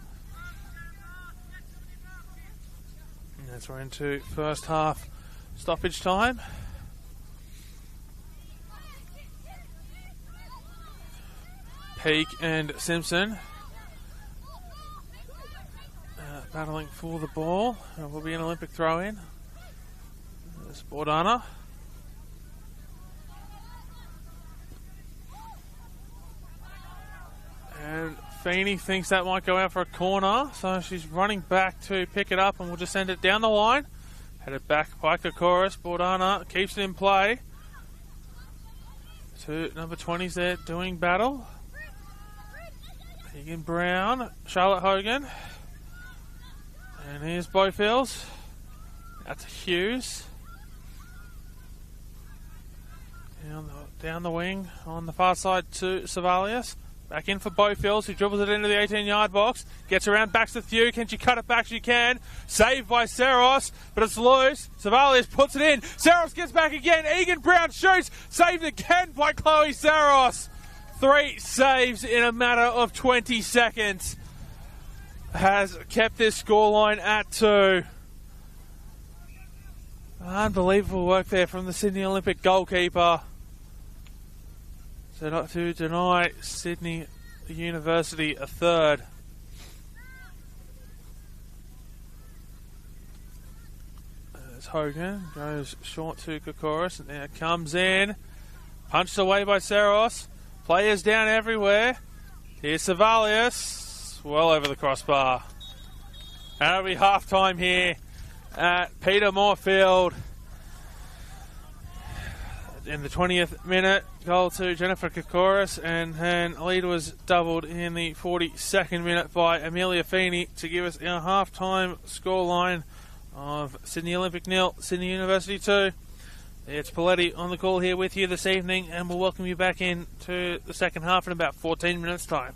And as we're into first half stoppage time. Peak and Simpson battling for the ball. It will be an Olympic throw-in. There's Bordana. And Feeney thinks that might go out for a corner, so she's running back to pick it up, and we'll just send it down the line. Headed back by Kokoris. Bordana keeps it in play. Two number 20s there doing battle. Egan Brown, Charlotte Hogan. And here's Bofields. That's Hughes. Down the wing on the far side to Savalius. Back in for Bofields, who dribbles it into the 18-yard box. Gets around, backs to Thew. Can she cut it back? She can. Saved by Saros, but it's loose. Savalius puts it in. Saros gets back again. Egan Brown shoots. Saved again by Chloe Saros. 3 saves in a matter of 20 seconds. Has kept this scoreline at 2. Unbelievable work there from the Sydney Olympic goalkeeper to deny Sydney University a third. As Hogan goes short to Kokoris, and now comes in. Punched away by Saros. Players down everywhere. Here's Savalius. Well over the crossbar. And it'll be half time here at Peter Moore Field. In the 20th minute, goal to Jennifer Kokoris, and her lead was doubled in the 42nd minute by Amelia Feeney to give us our half-time scoreline of Sydney Olympic 0, Sydney University 2. It's Paletti on the call here with you this evening, and we'll welcome you back into the second half in about 14 minutes' time.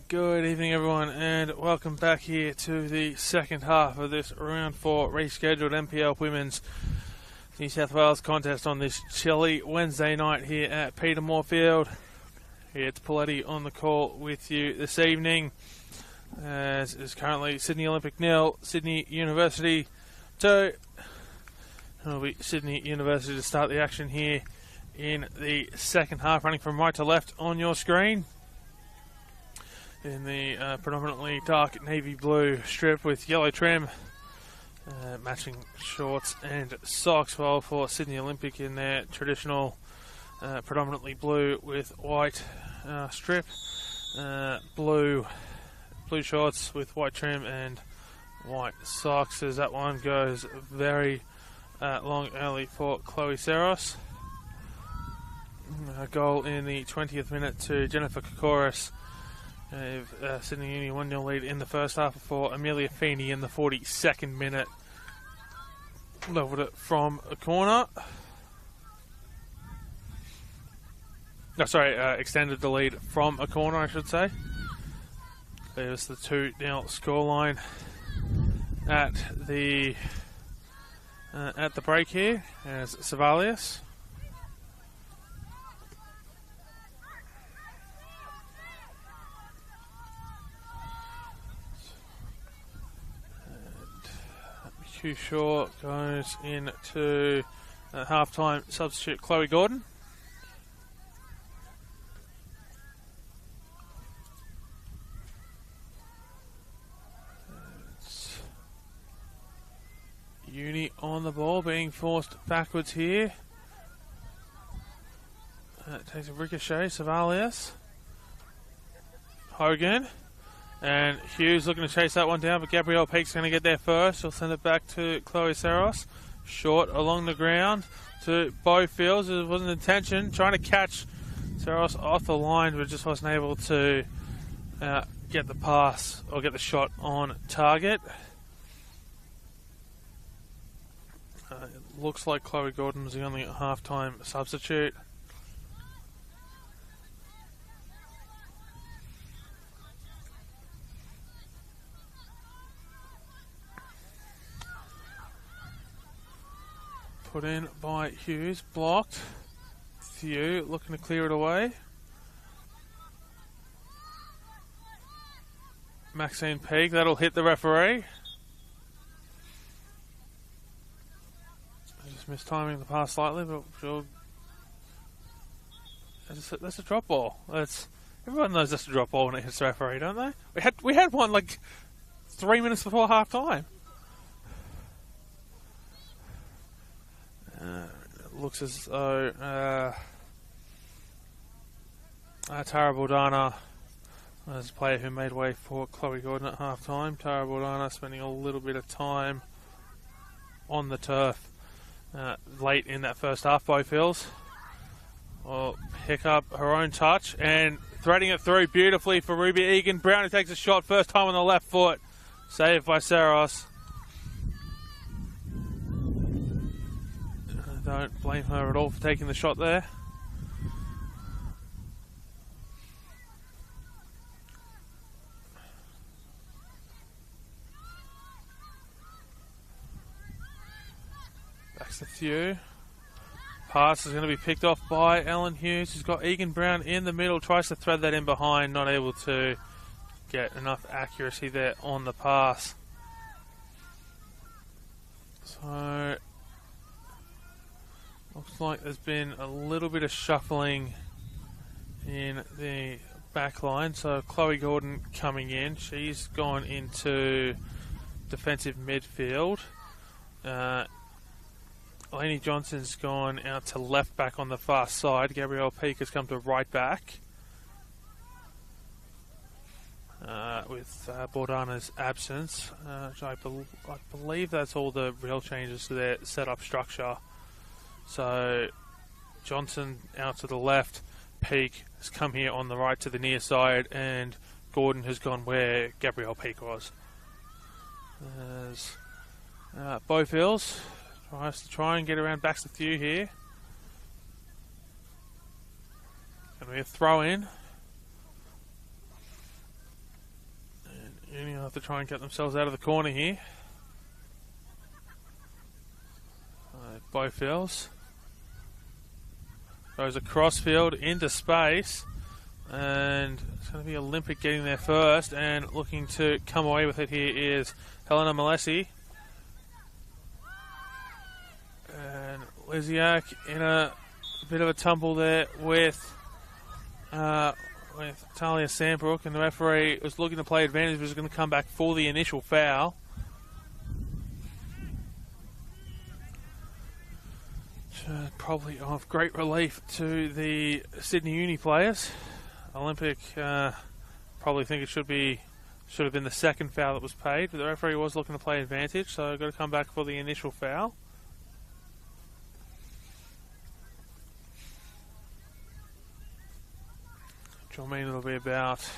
Good evening, everyone, and welcome back here to the second half of this round 4 rescheduled NPL Women's New South Wales contest on this chilly Wednesday night here at Peter Moorfield. Here it's Paletti on the call with you this evening, as is currently Sydney Olympic 0, Sydney University 2. It'll be Sydney University to start the action here in the second half, running from right to left on your screen. In the predominantly dark navy blue strip with yellow trim, matching shorts and socks, while for Sydney Olympic in their traditional predominantly blue with white strip, blue shorts with white trim and white socks, as that one goes very long early for Chloe Saros. A goal in the 20th minute to Jennifer Kokoris. Sydney Uni 1-0 lead in the first half for Amelia Feeney in the 42nd minute. Levelled it from a corner. Extended the lead from a corner, I should say. There's the 2-0 scoreline at the break here as Savalius. Hugh Shaw goes into half-time substitute Chloe Gordon. It's Uni on the ball, being forced backwards here. Takes a ricochet, Savalius. Hogan. And Hughes looking to chase that one down, but Gabrielle Peake's going to get there first. She'll send it back to Chloe Saros. Short along the ground to Beau Fields. It wasn't intention. Trying to catch Saros off the line, but just wasn't able to get the pass or get the shot on target. It looks like Chloe Gordon was the only half-time substitute. Put in by Hughes, blocked. Thew looking to clear it away. Maxine Peake, that'll hit the referee. Just mistiming the pass slightly, but sure. That's a drop ball. Everyone knows that's a drop ball when it hits the referee, don't they? We had one like 3 minutes before half time. It looks as though Tara Baldana was a player who made way for Chloe Gordon at half time. Tara Baldana spending a little bit of time on the turf late in that first half. Beau Fields will pick up her own touch and threading it through beautifully for Ruby Egan. Brown, who takes a shot first time on the left foot. Saved by Saros. Don't blame her at all for taking the shot there. Back to Thew. Pass is going to be picked off by Ellen Hughes, who's got Egan Brown in the middle, tries to thread that in behind, not able to get enough accuracy there on the pass. So looks like there's been a little bit of shuffling in the back line. So Chloe Gordon coming in. She's gone into defensive midfield. Lainey Johnson's gone out to left back on the far side. Gabrielle Peake has come to right back. With Bordana's absence. I believe that's all the real changes to their setup structure. So Johnson out to the left, Peake has come here on the right to the near side, and Gordon has gone where Gabrielle Peake was. There's Beau Fields tries to try and get around backs to Thew here. Going to be a throw in. have to try and get themselves out of the corner here. Bowfields goes across field into space, and it's going to be Olympic getting there first, and looking to come away with it here is Helena Malesi. And Liziak in a bit of a tumble there with Talia Sandbrook, and the referee was looking to play advantage, but was going to come back for the initial foul. Probably of great relief to the Sydney Uni players. Olympic probably think it should have been the second foul that was paid, but the referee was looking to play advantage, so got to come back for the initial foul. Which will mean it'll be about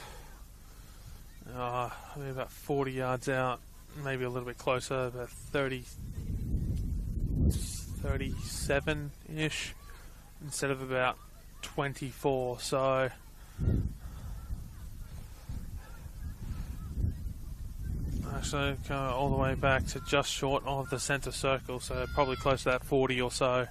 40 yards out, maybe a little bit closer, about 37-ish instead of about 24. So actually go all the way back to just short of the centre circle, so probably close to that 40 or so.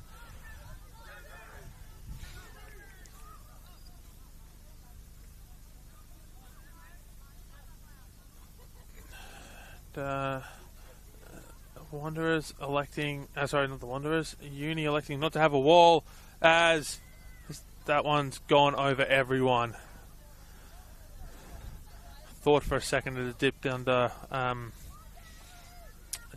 Wanderers electing, not the Wanderers, Uni electing not to have a wall, as that one's gone over everyone. Thought for a second it had dipped under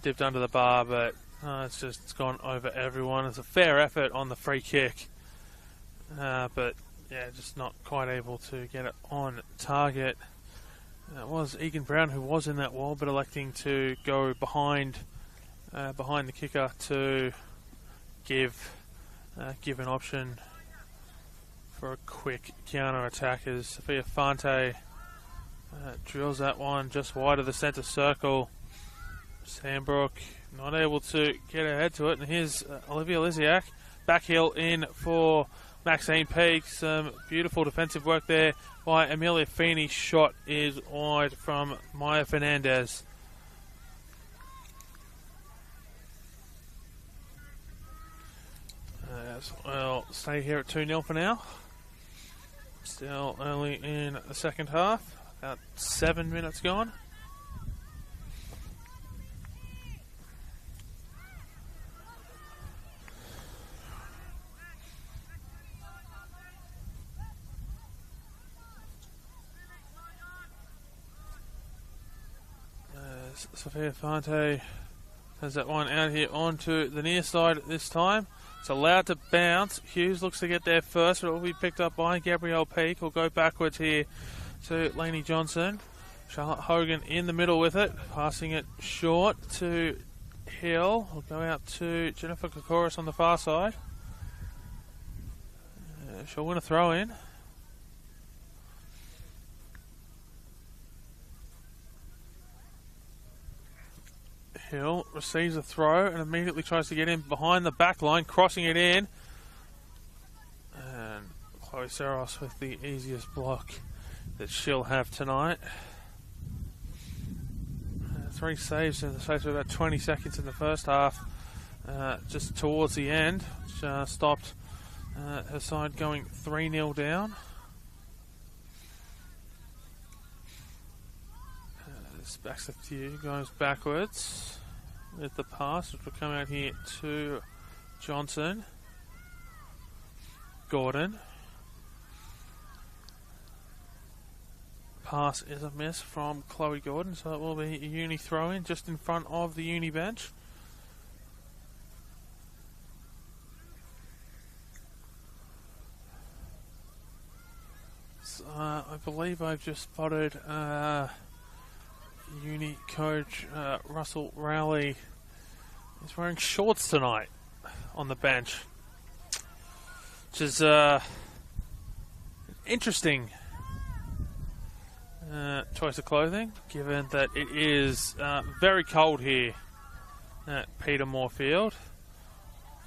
the bar, but it's gone over everyone. It's a fair effort on the free kick, but yeah, just not quite able to get it on target. It was Egan Brown who was in that wall, but electing to go behind the kicker to give an option for a quick counter attack, as Sophia Fante drills that one just wide of the centre circle. Sandbrook not able to get ahead to it, and here's Olivia Liziak back heel in for Maxine Peake. Some beautiful defensive work there by Amelia Feeney. Shot is wide from Maya Fernandez. We'll stay here at 2-0 for now. Still early in the second half. About 7 minutes gone. Sophia Fante has that one out here onto the near side this time. It's allowed to bounce. Hughes looks to get there first, but it will be picked up by Gabrielle Peake. We'll go backwards here to Lainey Johnson. Charlotte Hogan in the middle with it, passing it short to Hill. We'll go out to Jennifer Kokoris on the far side. She'll win a throw in. Hill receives a throw and immediately tries to get in behind the back line, crossing it in. And Chloe Saros with the easiest block that she'll have tonight. 3 saves in the space of about 20 seconds in the first half. Just towards the end, which stopped her side going 3-0 down. Backs the few, goes backwards with the pass, which will come out here to Johnson. Gordon. Pass is a miss from Chloe Gordon, so it will be a Uni throw-in just in front of the Uni bench. So, I believe I've just spotted Uni coach Russell Rowley is wearing shorts tonight on the bench, which is interesting choice of clothing, given that it is very cold here at Peter Moore Field.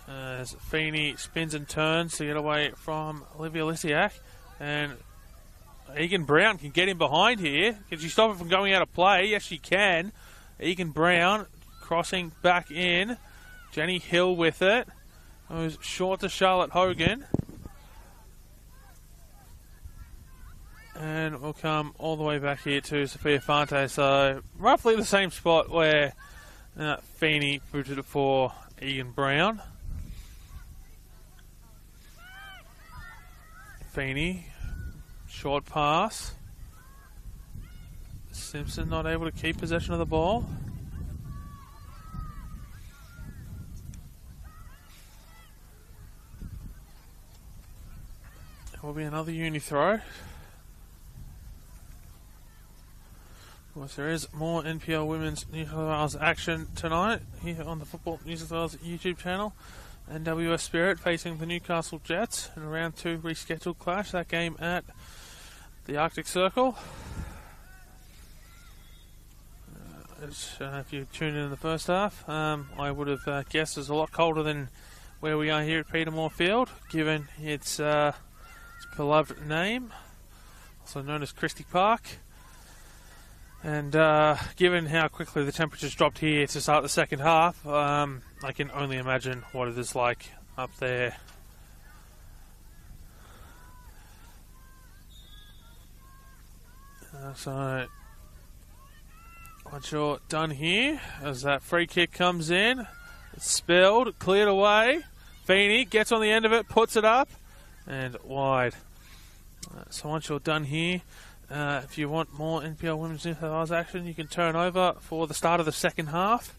As Feeney spins and turns to get away from Olivia Liziak, and Egan Brown can get in behind here. Can she stop it from going out of play? Yes, she can. Egan Brown crossing back in. Jenny Hill with it. Goes short to Charlotte Hogan. And we'll come all the way back here to Sophia Fante. So roughly the same spot where Feeney booted it for Egan Brown. Feeney, short pass. Simpson not able to keep possession of the ball. It will be another uni throw. Of course, there is more NPL Women's New South Wales action tonight here on the Football New South Wales YouTube channel. NWS Spirit facing the Newcastle Jets in a round 2 rescheduled clash. That game at the Arctic Circle. If you tuned in the first half, I would have guessed it's a lot colder than where we are here at Petermore Field, given its beloved name, also known as Christie Park. And given how quickly the temperatures dropped here to start the second half, I can only imagine what it is like up there. So once you're done here, as that free kick comes in, it's spilled, cleared away. Feeney gets on the end of it, puts it up, and wide. So once you're done here, if you want more NPL Women's New South Wales action, you can turn over for the start of the second half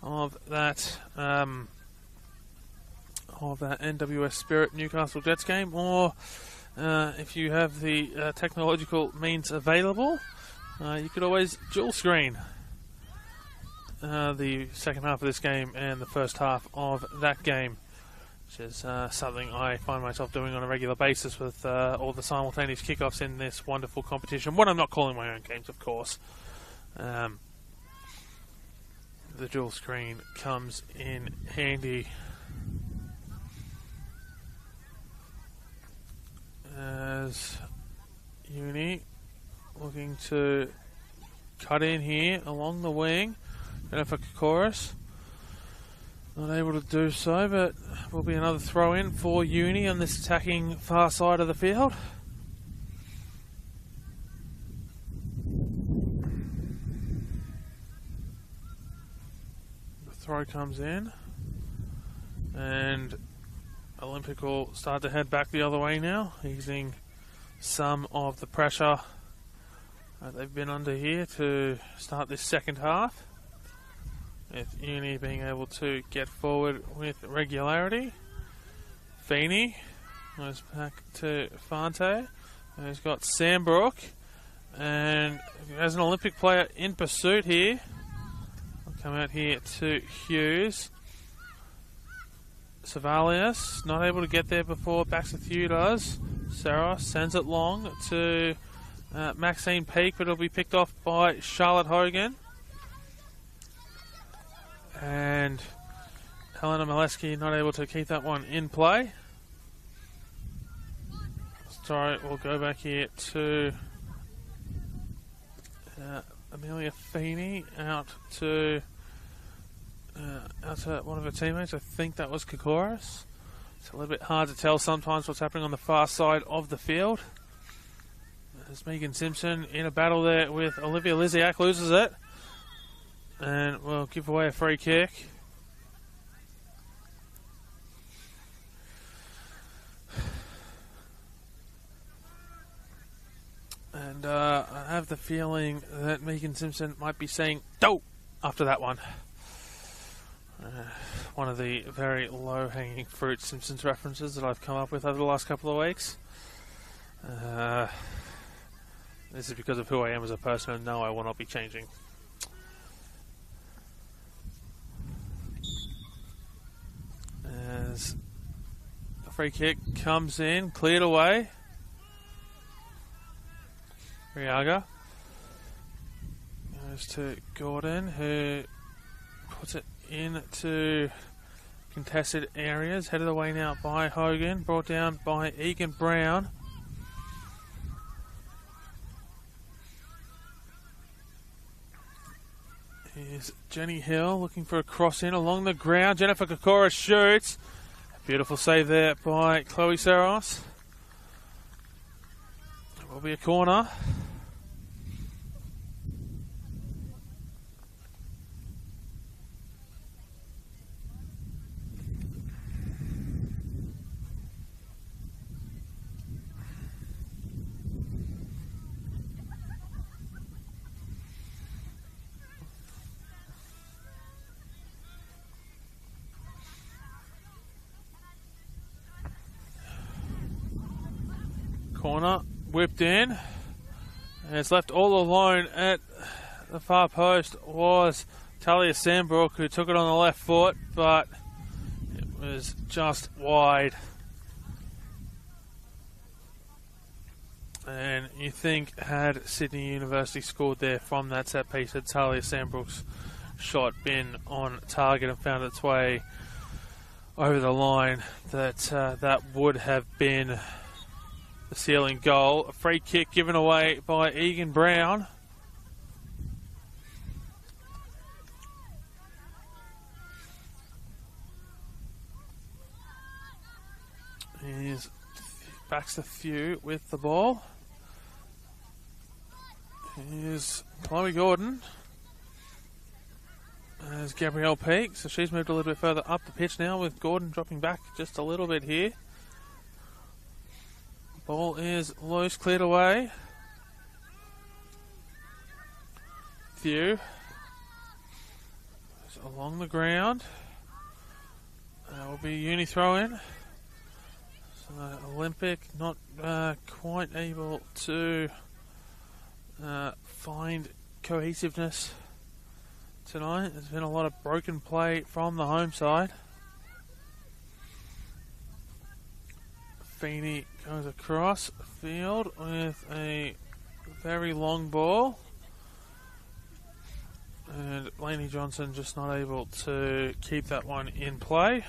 of that NWS Spirit Newcastle Jets game, or if you have the technological means available, you could always dual screen the second half of this game and the first half of that game, which is something I find myself doing on a regular basis with all the simultaneous kickoffs in this wonderful competition, when I'm not calling my own games, of course. The dual screen comes in handy. As Uni looking to cut in here along the wing, going for Kokoris. Not able to do so, but will be another throw in for Uni on this attacking far side of the field. The throw comes in, and Olympic will start to head back the other way now, easing some of the pressure they've been under here to start this second half, with Uni being able to get forward with regularity. Feeney goes back to Fante, who's got Sambrook, and as an Olympic player in pursuit here, I'll come out here to Hughes. Savalius not able to get there before Baxter does. Sarah sends it long to Maxine Peake, but it'll be picked off by Charlotte Hogan. And Helena Molesky not able to keep that one in play. So we'll go back here to Amelia Feeney out to one of her teammates. I think that was Kokoris. It's a little bit hard to tell sometimes what's happening on the far side of the field. There's Megan Simpson in a battle there with Olivia Liziak, loses it, and will give away a free kick. And I have the feeling that Megan Simpson might be saying "dope" after that one. One of the very low-hanging fruit Simpsons references that I've come up with over the last couple of weeks. This is because of who I am as a person, and no, I will not be changing. As the free kick comes in, cleared away. Riaga goes to Gordon, who puts it into contested areas, headed away now by Hogan, brought down by Egan Brown. Here's Jenny Hill looking for a cross in along the ground. Jennifer Kokora shoots. Beautiful save there by Chloe Saros. It will be a corner. Corner whipped in, and it's left all alone at the far post was Talia Sandbrook, who took it on the left foot, but it was just wide. And you think, had Sydney University scored there from that set piece, had Talia Sandbrook's shot been on target and found its way over the line, that would have been the ceiling goal. A free kick given away by Egan Brown. Here's Baxter Few with the ball. Here's Chloe Gordon. There's Gabrielle Peake, so she's moved a little bit further up the pitch now, with Gordon dropping back just a little bit here. Ball is loose, cleared away. Few along the ground. That will be a uni throw in. So Olympic not quite able to find cohesiveness tonight. There's been a lot of broken play from the home side. Feeney goes across field with a very long ball, and Lainey Johnson just not able to keep that one in play.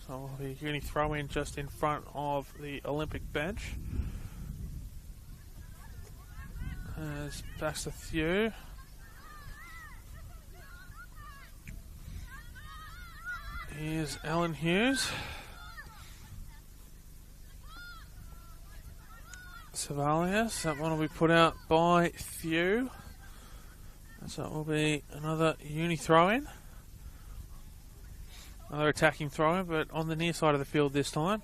So it'll be a uni throw in just in front of the Olympic bench. As Baxter Few. Here's Ellen Hughes. Savalius, that one will be put out by Few. So it will be another uni throw-in. Another attacking throw-in, but on the near side of the field this time.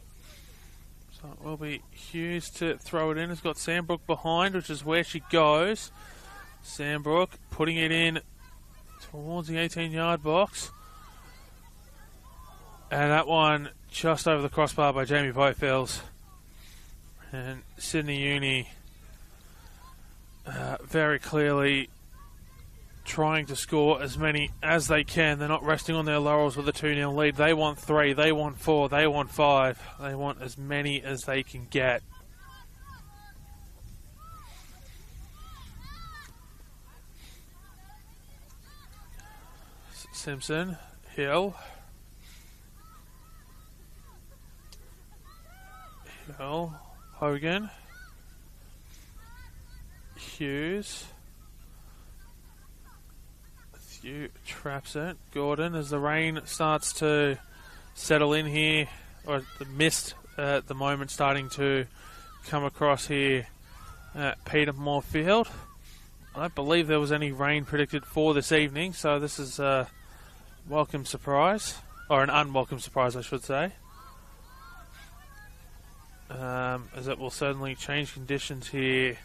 So it will be Hughes to throw it in. It's got Sandbrook behind, which is where she goes. Sandbrook putting it in towards the 18-yard box. And that one just over the crossbar by Jamie Boatfields. And Sydney Uni very clearly trying to score as many as they can. They're not resting on their laurels with a 2-0 lead. They want 3, they want 4, they want 5. They want as many as they can get. Simpson, Hill. Hogan, Hughes, Few traps it. Gordon, as the rain starts to settle in here, or the mist at the moment starting to come across here at Petermore Field. I don't believe there was any rain predicted for this evening, so this is a welcome surprise, or an unwelcome surprise I should say. As it will certainly change conditions here,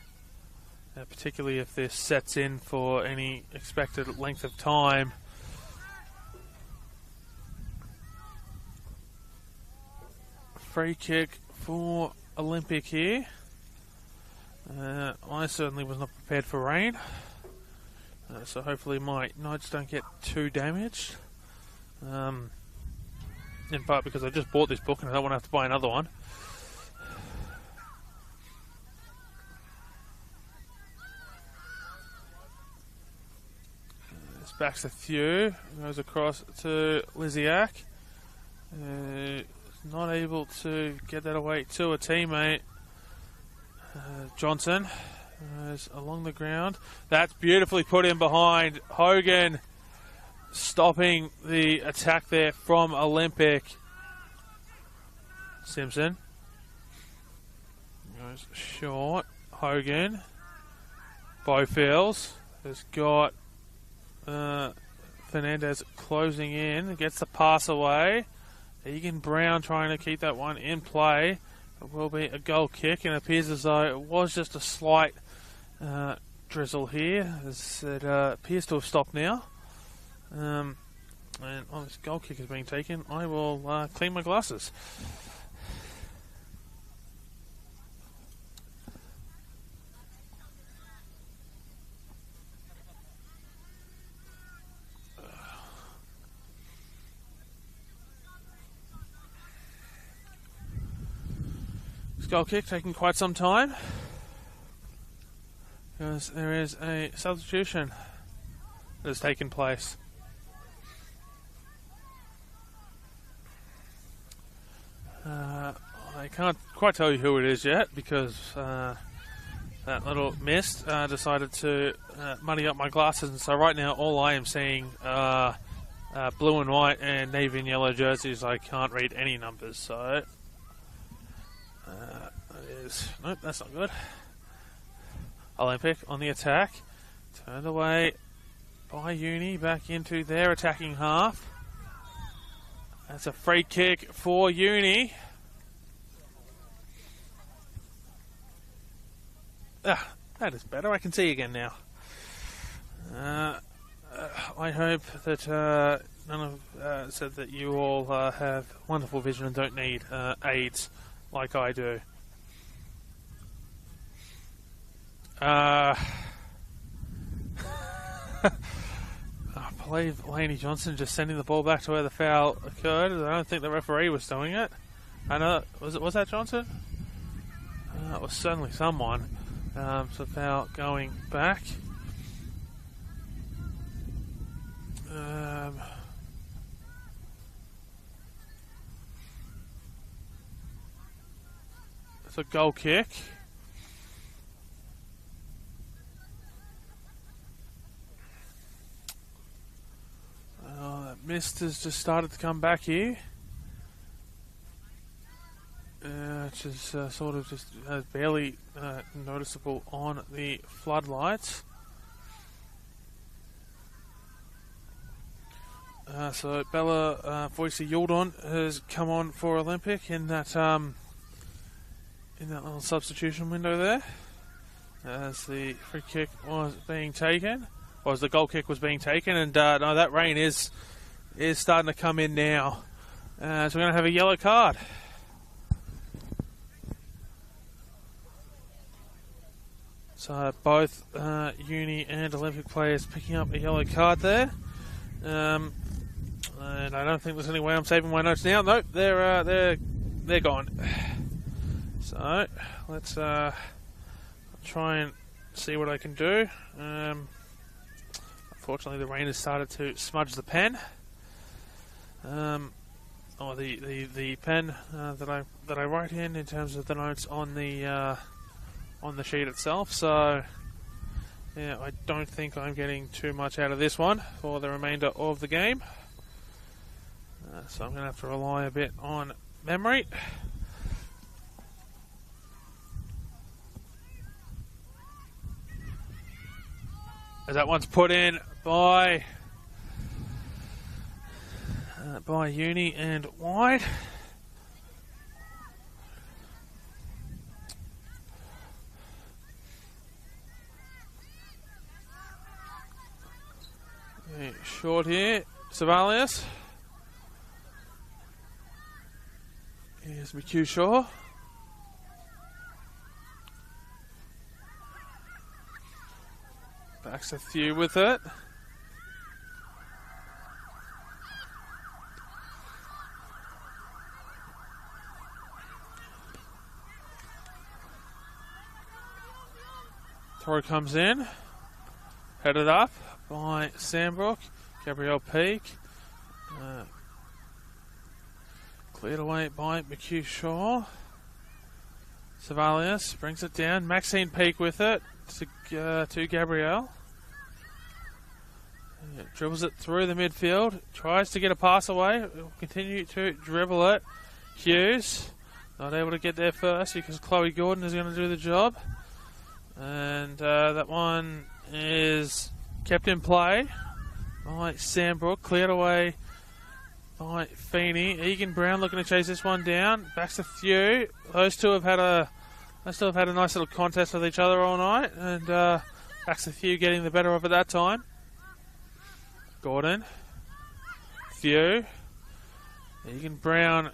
particularly if this sets in for any expected length of time. Free kick for Olympic here. I certainly was not prepared for rain, so hopefully my notes don't get too damaged. In part because I just bought this book and I don't want to have to buy another one. Baxter Few goes across to Liziak. Not able to get that away to a teammate. Johnson Along the ground. That's beautifully put in behind. Hogan stopping the attack there from Olympic. Simpson goes short. Hogan. Bowfields has got Fernandez closing in. Gets the pass away. Egan Brown trying to keep that one in play. It will be a goal kick, and it appears as though it was just a slight drizzle here, as it appears to have stopped now. And this goal kick is being taken. I will clean my glasses. This goal kick taking quite some time, because there is a substitution that has taken place. I can't quite tell you who it is yet, because that little mist decided to muddy up my glasses, and so right now all I am seeing are blue and white and navy and yellow jerseys. I can't read any numbers, so nope, that's not good. Olympic on the attack, turned away by Uni, back into their attacking half. That's a free kick for Uni. That is better. I can see again now. I hope that none of said that you all have wonderful vision and don't need aids like I do. I believe Laney Johnson just sending the ball back to where the foul occurred. I don't think the referee was doing it. I know, was that Johnson? It was certainly someone. So foul going back. It's a goal kick. Mist has just started to come back here, which is sort of just barely noticeable on the floodlights. So Bella Voicey Yildon has come on for Olympic in that little substitution window there, as the free kick was being taken, or as the goal kick was being taken, and no, that rain is starting to come in now. So we're going to have a yellow card. So both Uni and Olympic players picking up a yellow card there. And I don't think there's any way I'm saving my notes now. Nope, they're gone. So let's try and see what I can do. Unfortunately, the rain has started to smudge the pen. Or the pen that I write in terms of the notes on the sheet itself. So yeah, I don't think I'm getting too much out of this one for the remainder of the game. So I'm going to have to rely a bit on memory. As that one's put in by Uni and wide. Short here, Savalius. Here's McHugh Shaw. Backs a few with it. Throw comes in. Headed up by Sandbrook. Gabrielle Peak. Cleared away by McHugh Shaw. Savalius brings it down. Maxine Peak with it. to Gabrielle. Dribbles it through the midfield. Tries to get a pass away. Will continue to dribble it. Hughes not able to get there first because Chloe Gordon is going to do the job. And that one is kept in play by Sandbrook. Cleared away by Feeney. Egan Brown looking to chase this one down. Backs to Thew. Those two have had a nice little contest with each other all night. And backs to Thew getting the better of it that time. Gordon. Thew. Egan Brown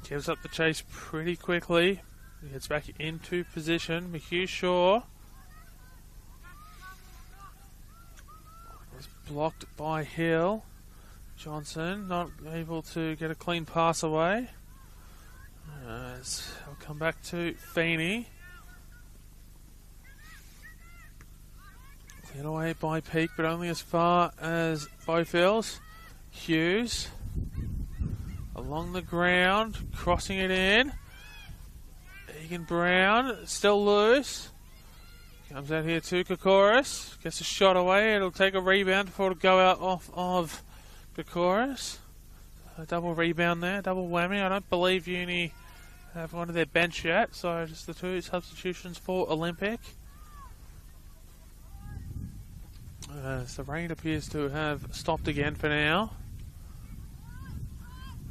gives up the chase pretty quickly. He gets back into position. McHugh Shaw was blocked by Hill. Johnson not able to get a clean pass away. I'll come back to Feeney. Cleared away by Peak, but only as far as Bowfields. Hughes along the ground, crossing it in. Egan Brown still loose. Comes out here to Kokoris. Gets a shot away. It'll take a rebound before it'll go out off of Kokoris. A double rebound there, double whammy. I don't believe Uni have gone to their bench yet, so just the two substitutions for Olympic. The rain appears to have stopped again for now.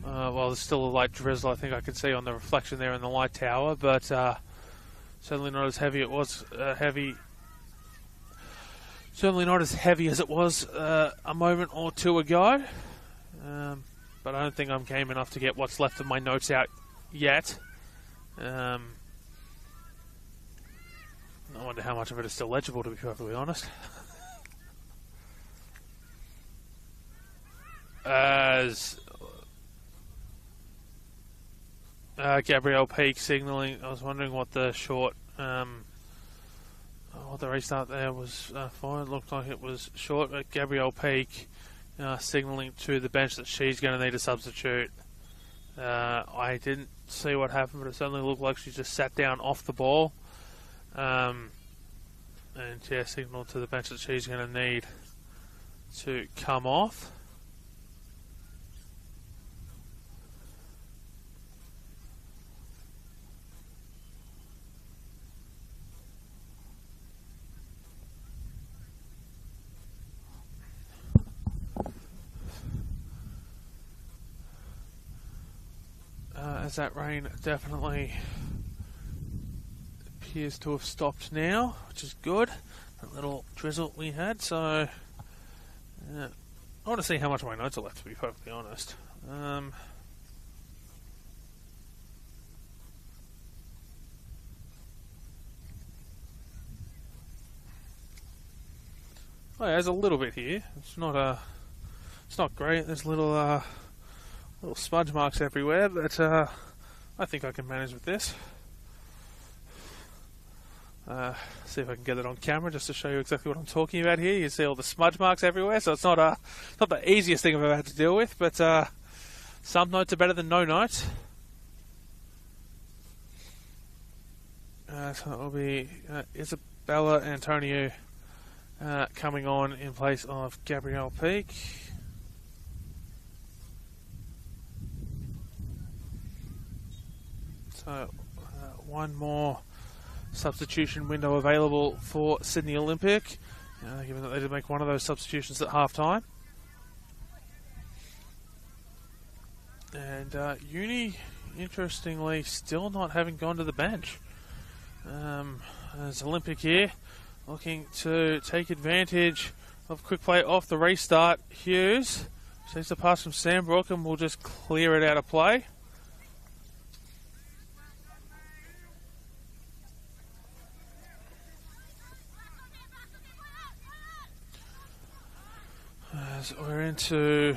Well, there's still a light drizzle, I think I can see on the reflection there in the light tower, but certainly not as heavy. It was heavy. Certainly not as heavy as it was a moment or two ago. But I don't think I'm game enough to get what's left of my notes out yet. I wonder how much of it is still legible, to be perfectly honest. As Gabrielle Peak signalling, I was wondering what the short, what the restart there was for. It looked like it was short, but Gabrielle Peak signalling to the bench that she's going to need a substitute. I didn't see what happened, but it certainly looked like she just sat down off the ball. And yeah, signaled to the bench that she's going to need to come off. As that rain definitely appears to have stopped now, which is good. That little drizzle we had, so I want to see how much of my notes are left, to be perfectly honest. Oh yeah, there's a little bit here. It's not great. There's little smudge marks everywhere, but I think I can manage with this. See if I can get it on camera just to show you exactly what I'm talking about here. You see all the smudge marks everywhere, so it's not the easiest thing I've ever had to deal with, but some notes are better than no notes. So it will be Isabella Antonio coming on in place of Gabrielle Peak. So one more substitution window available for Sydney Olympic, given that they did make one of those substitutions at halftime. And Uni, interestingly, still not having gone to the bench. As Olympic here, looking to take advantage of quick play off the restart. Hughes takes the pass from Sandbrook and will just clear it out of play. As we're into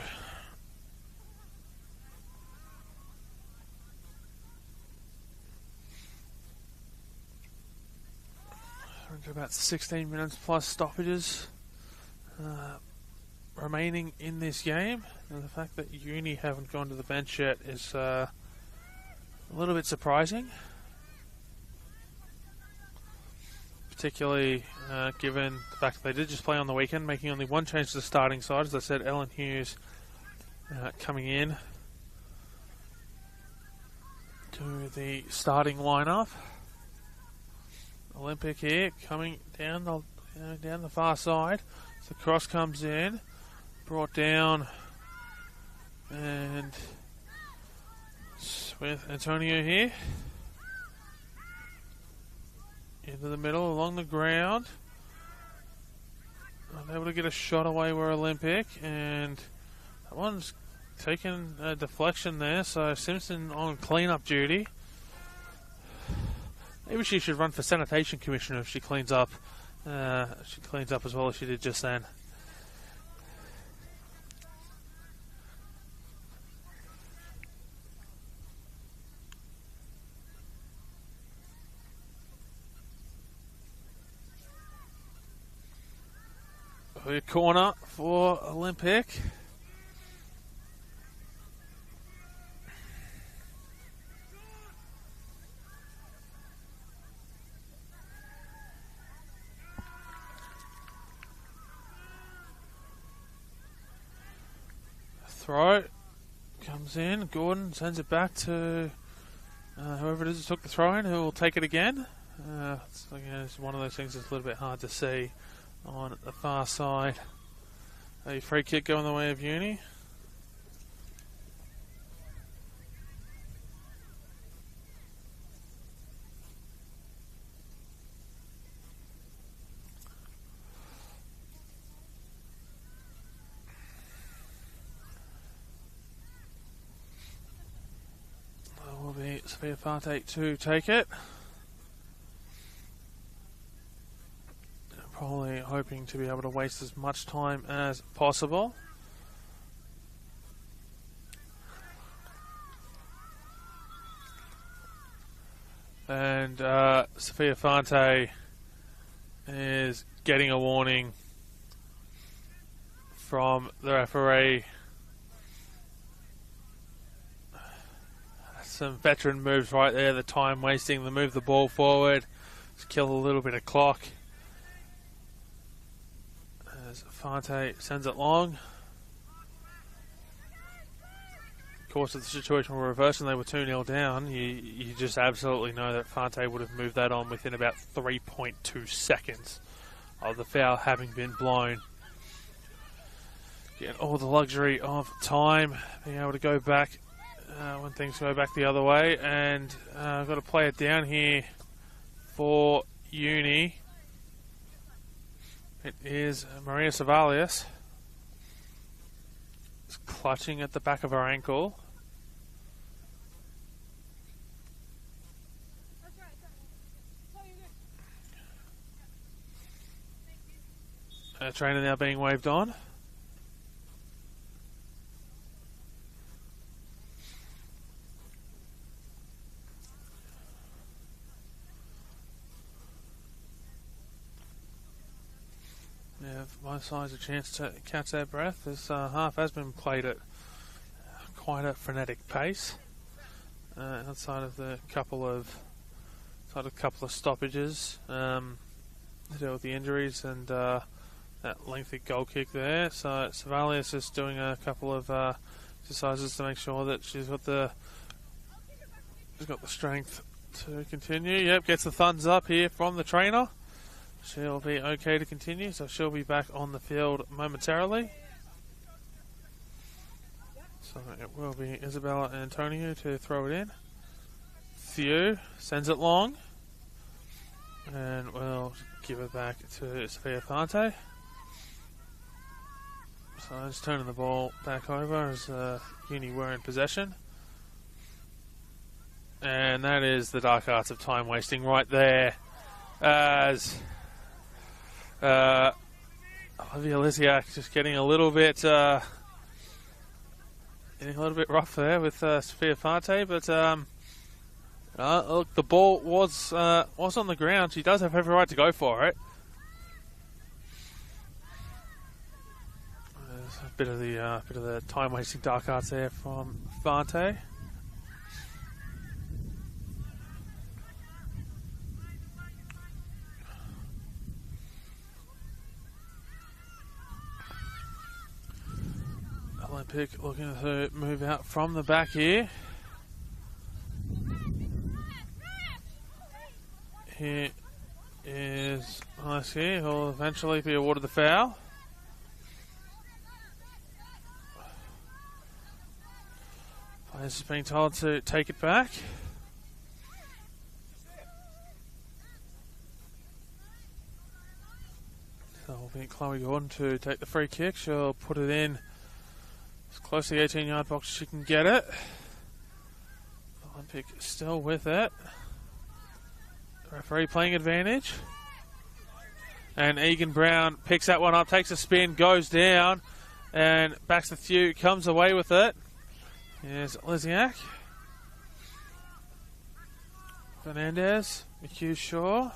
about 16 minutes plus stoppages remaining in this game, and the fact that Uni haven't gone to the bench yet is a little bit surprising. particularly given the fact that they did just play on the weekend, making only one change to the starting side. As I said, Ellen Hughes coming in to the starting lineup. Olympic here, coming down the far side. The cross comes in, brought down, and with Antonio here. Into the middle, along the ground. Able to get a shot away where Olympic, and that one's taken a deflection there, so Simpson on clean-up duty. Maybe she should run for sanitation commissioner if she cleans up. She cleans up as well as she did just then. A corner for Olympic. Throw comes in. Gordon sends it back to whoever it is who took the throw in, who will take it again. It's one of those things that's a little bit hard to see on the far side. A free kick going the way of Uni. That will be Sophia Farte to take it. Probably hoping to be able to waste as much time as possible. And Sophia Fante is getting a warning from the referee. Some veteran moves right there, the time wasting, the move the ball forward, just kill a little bit of clock. As Fante sends it long. Of course, if the situation were reversed and they were 2-0 down, you just absolutely know that Fante would have moved that on within about 3.2 seconds of the foul having been blown. Getting all the luxury of time, being able to go back when things go back the other way. And I've got to play it down here for Uni. It is Maria Savalius. It's clutching at the back of her ankle. Her trainer now being waved on. Both sides a chance to catch their breath. This half has been played at quite a frenetic pace. Outside of a couple of stoppages to deal with the injuries and that lengthy goal kick there. So Savalius is doing a couple of exercises to make sure that she's got the strength to continue. Yep, gets the thumbs up here from the trainer. She'll be okay to continue, so she'll be back on the field momentarily. So it will be Isabella Antonio to throw it in. Theo sends it long. And we'll give it back to Sophia Fante. So just turning the ball back over as Uni were in possession. And that is the dark arts of time wasting right there. As Olivia Lisiak just getting a little bit rough there with Sophia Fante, but look, the ball was on the ground. She does have every right to go for it. There's a bit of the time wasting dark arts there from Fante. Olympic looking to move out from the back here. Here is Icy, who will eventually be awarded the foul. Players is being told to take it back. So we'll be Chloe Gordon to take the free kick. She'll put it in as close to the 18-yard box as she can get it. Olympic still with it. Referee playing advantage. And Egan Brown picks that one up, takes a spin, goes down, and backs the Thew, comes away with it. Here's Liziak. Fernandez, McHugh Shaw.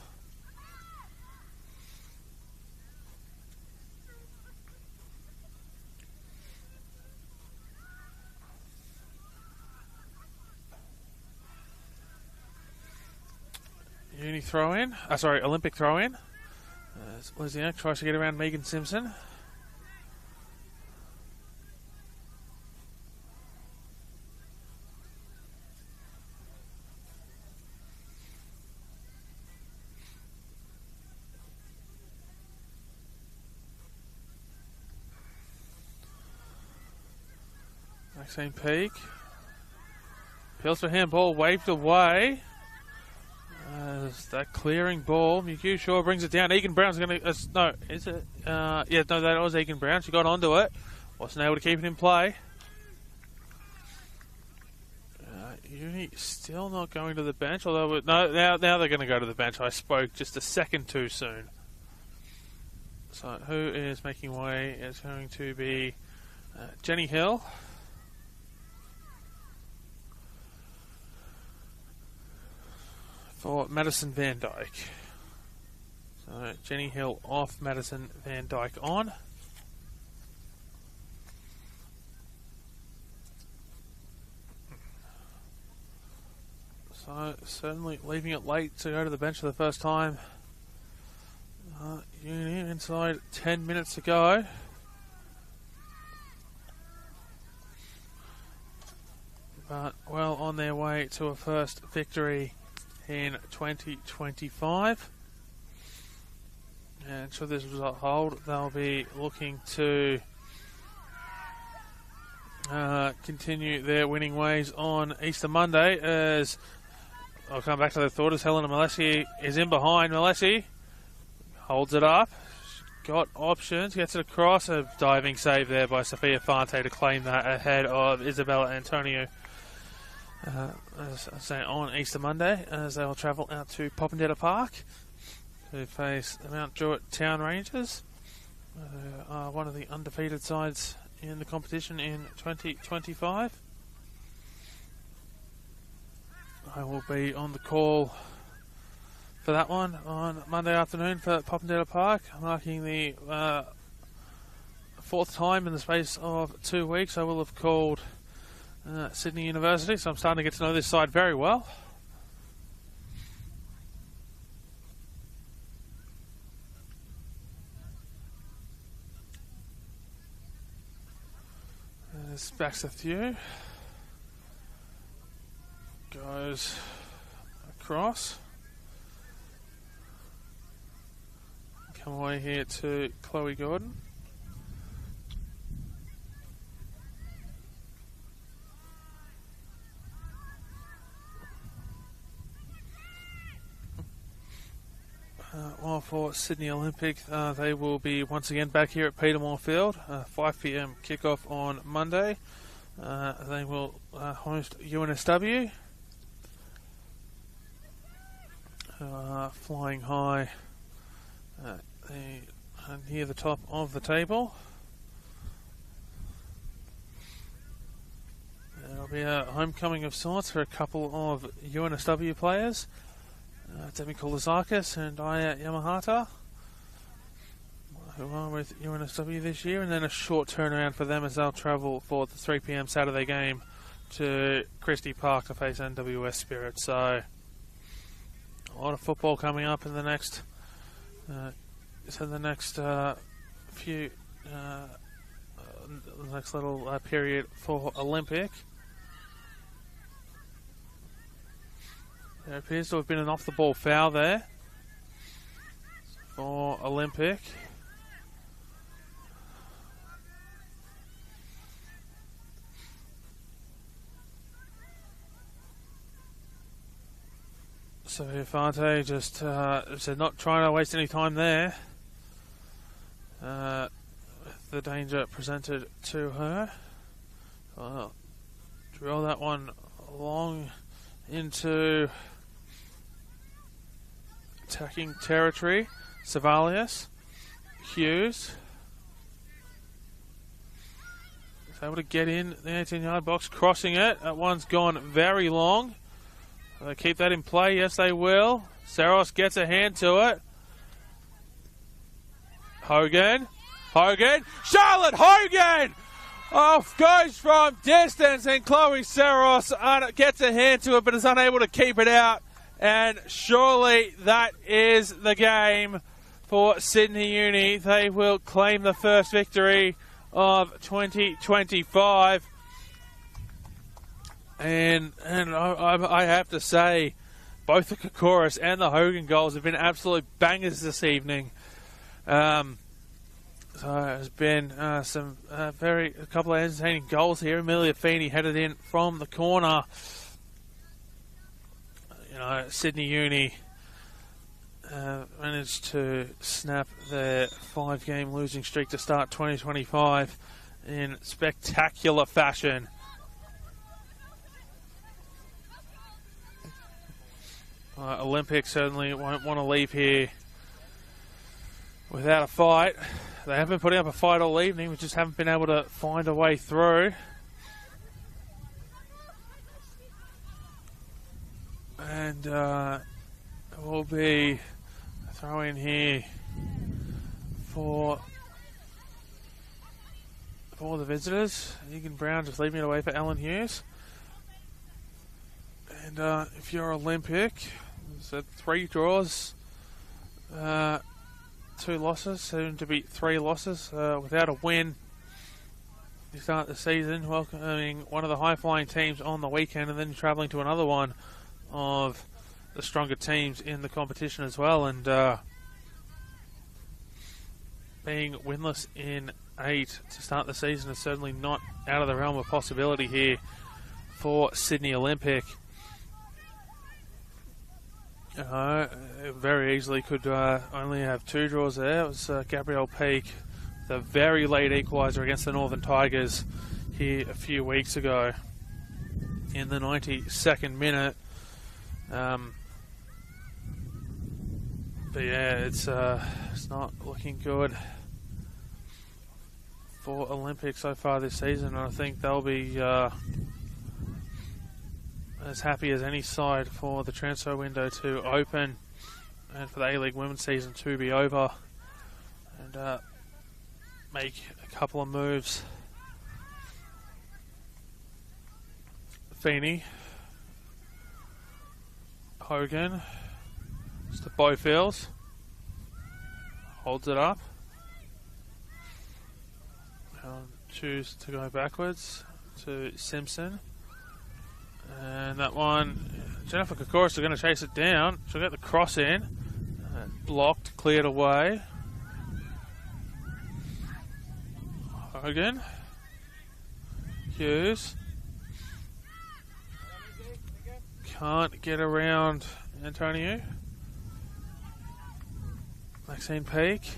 Uni throw in. Olympic throw in. Liziak tries to get around Megan Simpson. Maxine Peak. Appeals for handball, waved away. That clearing ball. McHugh Shaw brings it down. Egan Brown's going to... no, is it? That was Egan Brown. She got onto it. Wasn't able to keep it in play. Uni still not going to the bench, although... now they're going to go to the bench. I spoke just a second too soon. So who is making way? It's going to be Jenny Hill. For Madison Van Dyke. So Jenny Hill off, Madison Van Dyke on. So certainly leaving it late to go to the bench for the first time. Uni inside 10 minutes to go. But well on their way to a first victory in 2025, and should this result hold, they'll be looking to continue their winning ways on Easter Monday. As I'll come back to the thought, as Helena Malesi is in behind. Malesi holds it up, got options, gets it across. A diving save there by Sophia Fante to claim that ahead of Isabella Antonio. As I say, on Easter Monday, as they will travel out to Popondetta Park to face the Mount Druitt Town Rangers, one of the undefeated sides in the competition in 2025. I will be on the call for that one on Monday afternoon for Popondetta Park, marking the fourth time in the space of 2 weeks I will have called Sydney University, so I'm starting to get to know this side very well. There's Baxter Thew. Goes across. Come away here to Chloe Gordon. While for Sydney Olympic, they will be once again back here at Petermore Field, 5 p.m. kickoff on Monday. They will host UNSW, flying high near the top of the table. There'll be a homecoming of sorts for a couple of UNSW players. Demi Koulazakis and Aya Yamahata, who are with UNSW this year, and then a short turnaround for them as they'll travel for the 3 p.m. Saturday game to Christie Park to face NWS Spirit. So a lot of football coming up in the next next little period for Olympic. There appears to have been an off-the-ball foul there for Olympic. So Infante just said not trying to waste any time there. The danger presented to her. Drill that one long into attacking territory. Savalius, Hughes is able to get in the 18-yard box, crossing it. That one's gone very long. They keep that in play. Yes, they will. Saros gets a hand to it. Hogan. Charlotte Hogan! Off goes from distance, and Chloe Saros gets a hand to it but is unable to keep it out. And surely that is the game for Sydney Uni. They will claim the first victory of 2025. And I have to say, both the Kokoris and the Hogan goals have been absolute bangers this evening. So there's been a couple of entertaining goals here. Amelia Feeney headed in from the corner. Sydney Uni managed to snap their 5-game losing streak to start 2025 in spectacular fashion. Olympic certainly won't want to leave here without a fight. They have been putting up a fight all evening. We just haven't been able to find a way through. And will be a throw in here for the visitors. Egan Brown just leaving it away for Alan Hughes. And if you're Olympic, so 3 draws, 2 losses, soon to be 3 losses without a win. You start the season welcoming one of the high-flying teams on the weekend and then travelling to another one of the stronger teams in the competition as well. And being winless in 8 to start the season is certainly not out of the realm of possibility here for Sydney Olympic. Very easily could only have 2 draws there. It was Gabrielle Peake, the very late equaliser against the Northern Tigers here a few weeks ago in the 92nd minute. But yeah, it's not looking good for Olympic so far this season. I think they'll be as happy as any side for the transfer window to open and for the A-League women's season to be over, and make a couple of moves. Feeney, Hogan, Mr. Bofields holds it up. Choose to go backwards to Simpson. And that one, Jennifer Kokoris are going to chase it down. She'll get the cross in. Blocked, cleared away. Hogan. Hughes. Can't get around Antonio. Maxine Peake.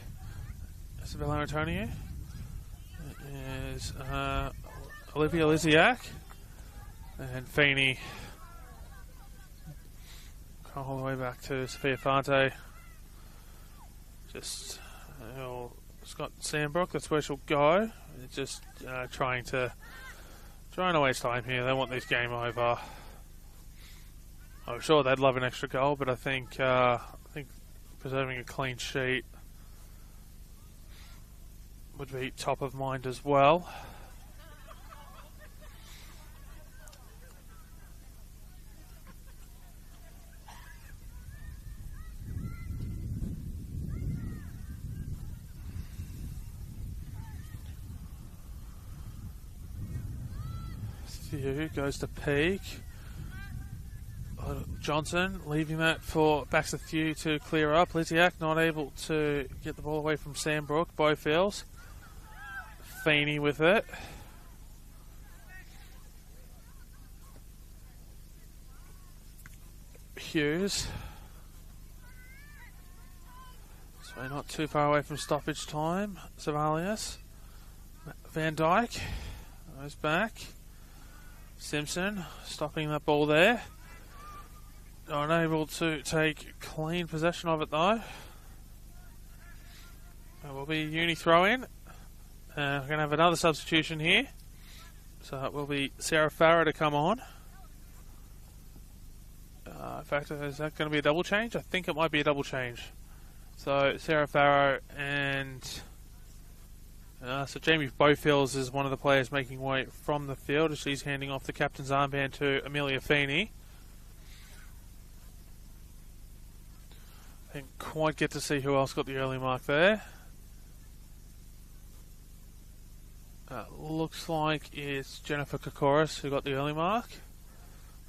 Isabella Antonio. Is Olivia Liziak. And Feeney all the way back to Sophia Fante. Just Scott Sandbrook, that's where she'll go. Just trying to waste time here. They want this game over. I'm sure they'd love an extra goal, but I think preserving a clean sheet would be top of mind as well. Thew goes to Peak. Johnson leaving that for backs to Thew to clear up. Lysiak not able to get the ball away from Sandbrook. Bowfields. Feeney with it. Hughes. So not too far away from stoppage time. Savalius. Van Dyke goes back. Simpson stopping that ball there. Unable to take clean possession of it though. It will be a uni throw in. We're going to have another substitution here. So it will be Sarah Farrow to come on. In fact, is that going to be a double change? I think it might be a double change. So Sarah Farrow and so Jamie Bowfields is one of the players making way from the field as she's handing off the captain's armband to Amelia Feeney. Didn't quite get to see who else got the early mark there. Looks like it's Jennifer Kokoris who got the early mark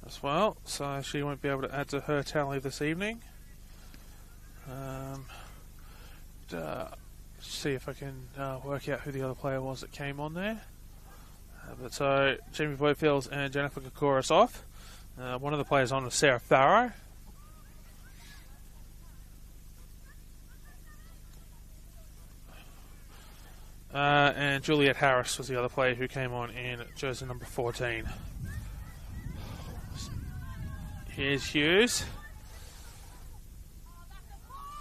as well, so she won't be able to add to her tally this evening. See if I can work out who the other player was that came on there. But so Jamie Bowfields and Jennifer Kokoris off. One of the players on was Sarah Farrow. And Juliet Harris was the other player who came on in jersey number 14. Here's Hughes.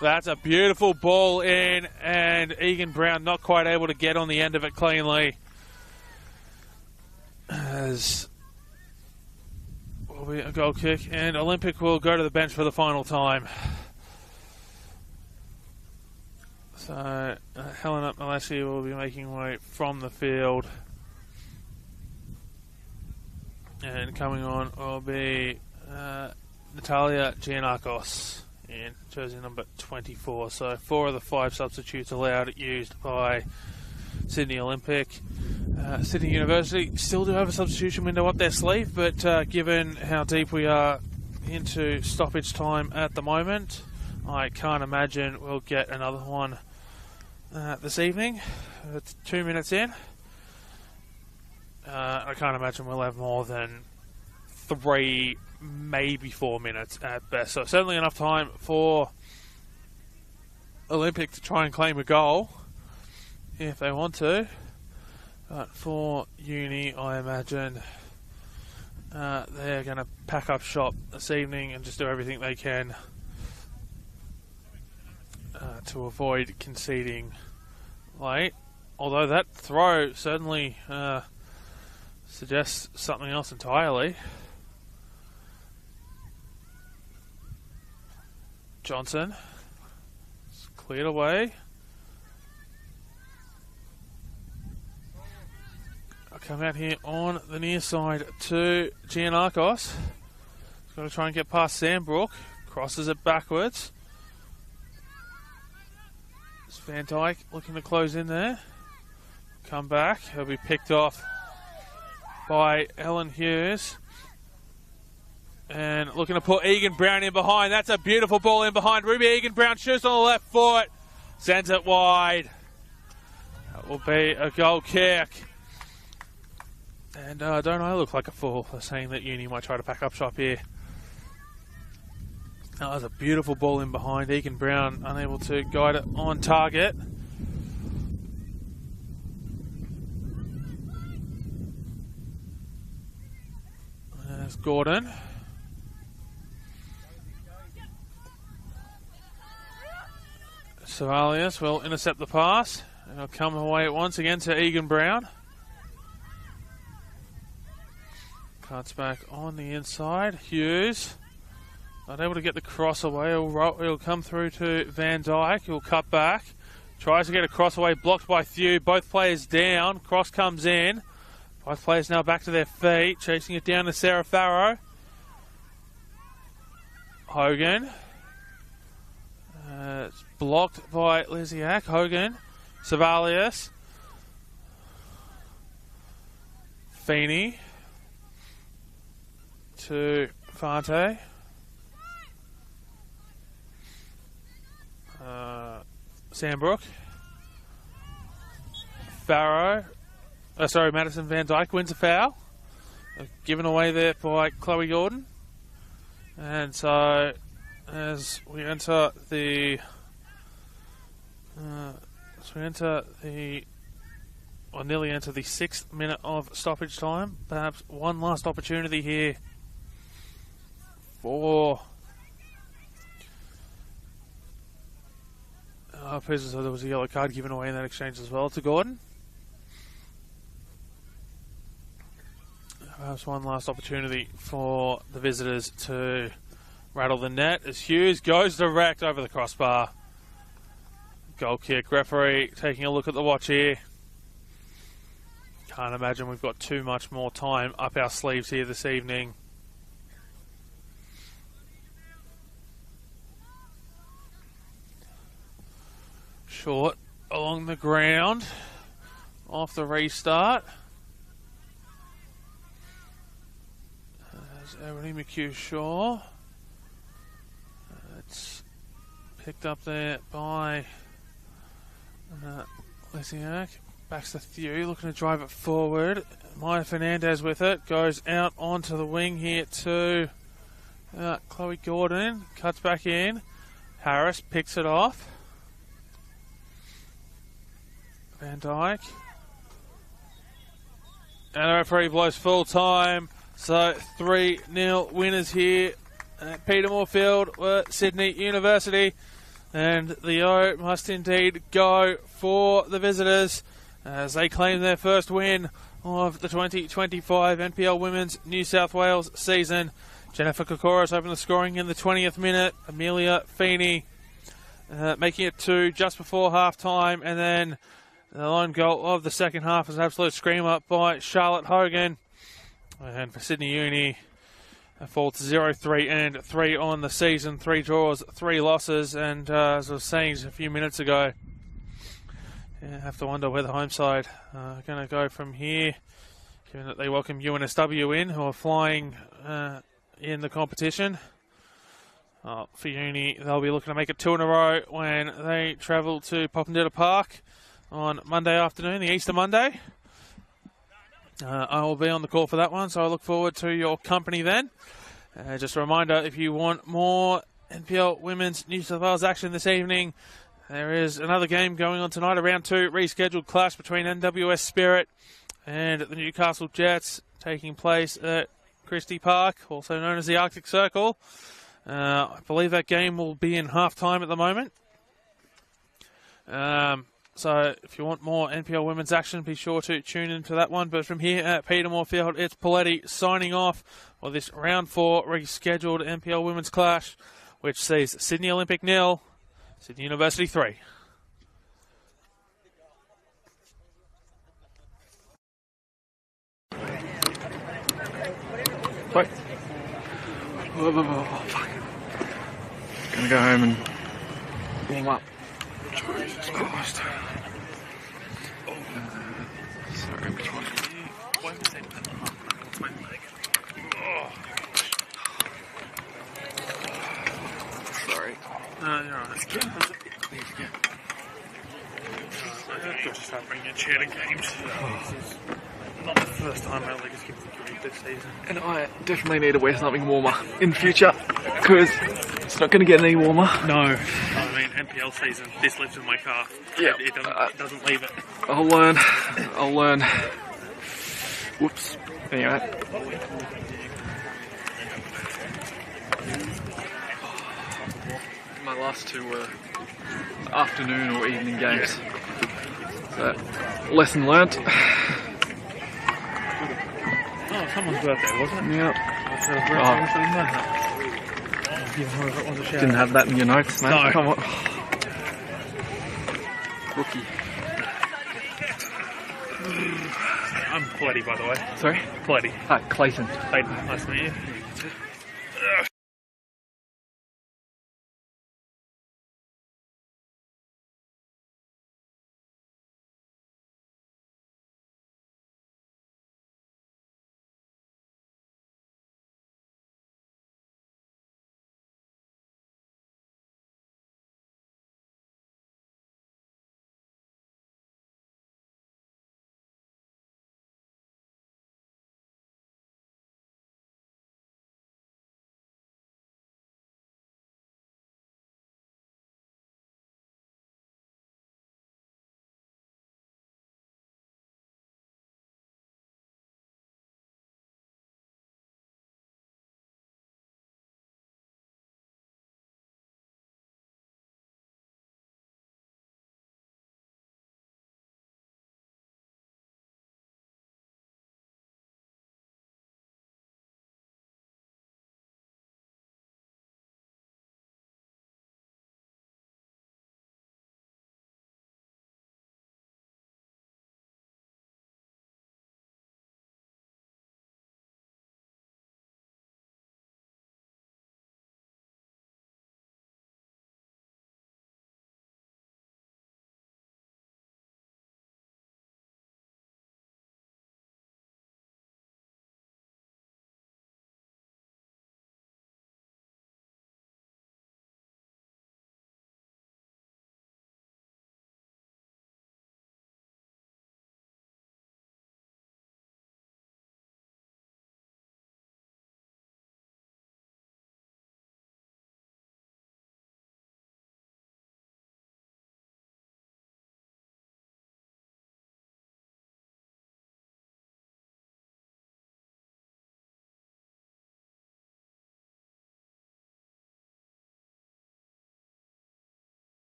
That's a beautiful ball in, and Egan Brown not quite able to get on the end of it cleanly. As will be a goal kick, and Olympic will go to the bench for the final time. So Helena Malassi will be making way from the field, and coming on will be Natalia Giannakos in jersey number 24. So 4 of the 5 substitutes allowed used by Sydney Olympic. Sydney University still do have a substitution window up their sleeve, but given how deep we are into stoppage time at the moment, I can't imagine we'll get another one this evening. It's 2 minutes in. I can't imagine we'll have more than 3, maybe 4 minutes at best. So certainly enough time for Olympic to try and claim a goal if they want to. But for Uni, I imagine they're going to pack up shop this evening and just do everything they can to avoid conceding late. Although that throw certainly suggests something else entirely. Johnson. It's cleared away. I'll come out here on the near side to Giannakos. He's got to try and get past Sandbrook. Crosses it backwards. It's Van Dyke looking to close in there. Come back. He'll be picked off by Ellen Hughes. And looking to put Egan Brown in behind. That's a beautiful ball in behind. Ruby Egan Brown shoots on the left foot. Sends it wide. That will be a goal kick. And don't I look like a fool for saying that Uni might try to pack up shop here? That was a beautiful ball in behind. Egan Brown unable to guide it on target. There's Gordon. Savalius will intercept the pass. And he'll come away once again to Egan Brown. Cuts back on the inside. Hughes. Not able to get the cross away. He'll come through to Van Dyke. He'll cut back. Tries to get a cross away. Blocked by Thew. Both players down. Cross comes in. Both players now back to their feet. Chasing it down to Sarah Farrow. Hogan. It's blocked by Lysiak. Hogan. Savalius. Feeney. to Fante. Sandbrook. Farrow. Madison Van Dyke wins a foul. Given away there by Chloe Gordon. And so, as we enter the... nearly enter the 6th minute of stoppage time. Perhaps one last opportunity here for... so there was a yellow card given away in that exchange as well to Gordon. Perhaps one last opportunity for the visitors to rattle the net as Hughes goes direct over the crossbar. Goal kick. Referee taking a look at the watch here. Can't imagine we've got too much more time up our sleeves here this evening. Short along the ground off the restart. There's Ebony McHugh-Shaw. It's picked up there by Lisiak. Backs to Thew, looking to drive it forward. Maya Fernandez with it. Goes out onto the wing here to Chloe Gordon. Cuts back in. Harris picks it off. Van Dyke. And the referee blows full time. So 3-0 winners here at Peter Moorfield, Sydney University. And the O must indeed go for the visitors as they claim their first win of the 2025 NPL Women's New South Wales season. Jennifer Kokoros opened the scoring in the 20th minute. Amelia Feeney making it 2 just before half time. And then the lone goal of the second half is an absolute scream up by Charlotte Hogan. And for Sydney Uni, a fall to 0-3 and 3 on the season. 3 draws, 3 losses. And as I was saying a few minutes ago, I have to wonder where the home side are going to go from here, given that they welcome NSW in, who are flying in the competition. For Uni, they'll be looking to make it 2 in a row when they travel to Popondetta Park on Monday afternoon, the Easter Monday. I will be on the call for that one, so I look forward to your company then. Just a reminder, if you want more NPL Women's New South Wales action this evening, there is another game going on tonight, a round 2 rescheduled clash between NWS Spirit and the Newcastle Jets, taking place at Christie Park, also known as the Arctic Circle. I believe that game will be in half-time at the moment. So if you want more NPL women's action, be sure to tune into that one. But from here at Peter Moorfield, it's Paletti signing off for this round 4 rescheduled NPL women's clash, which sees Sydney Olympic 0, Sydney University 3. Wait. Oh, fuck. Gonna go home and warm up. Jesus Christ. Sorry, which one? Sorry. No, you're alright. Let's get. I've got to start bringing a chair to games. Not the first time our league has given grief this season. And I definitely need to wear something warmer in future, because it's not going to get any warmer. No. I mean, NPL season, this lives in my car. Yeah. It doesn't leave it. I'll learn. Whoops. Anyway. My last 2 were afternoon or evening games. So, lesson learnt. Oh, someone's birthday, wasn't it? Yep. Oh. Didn't have that in your notes, mate. No. Come on. Rookie. I'm Paletti, by the way. Sorry? Paletti. Clayton. Clayton, nice to meet you.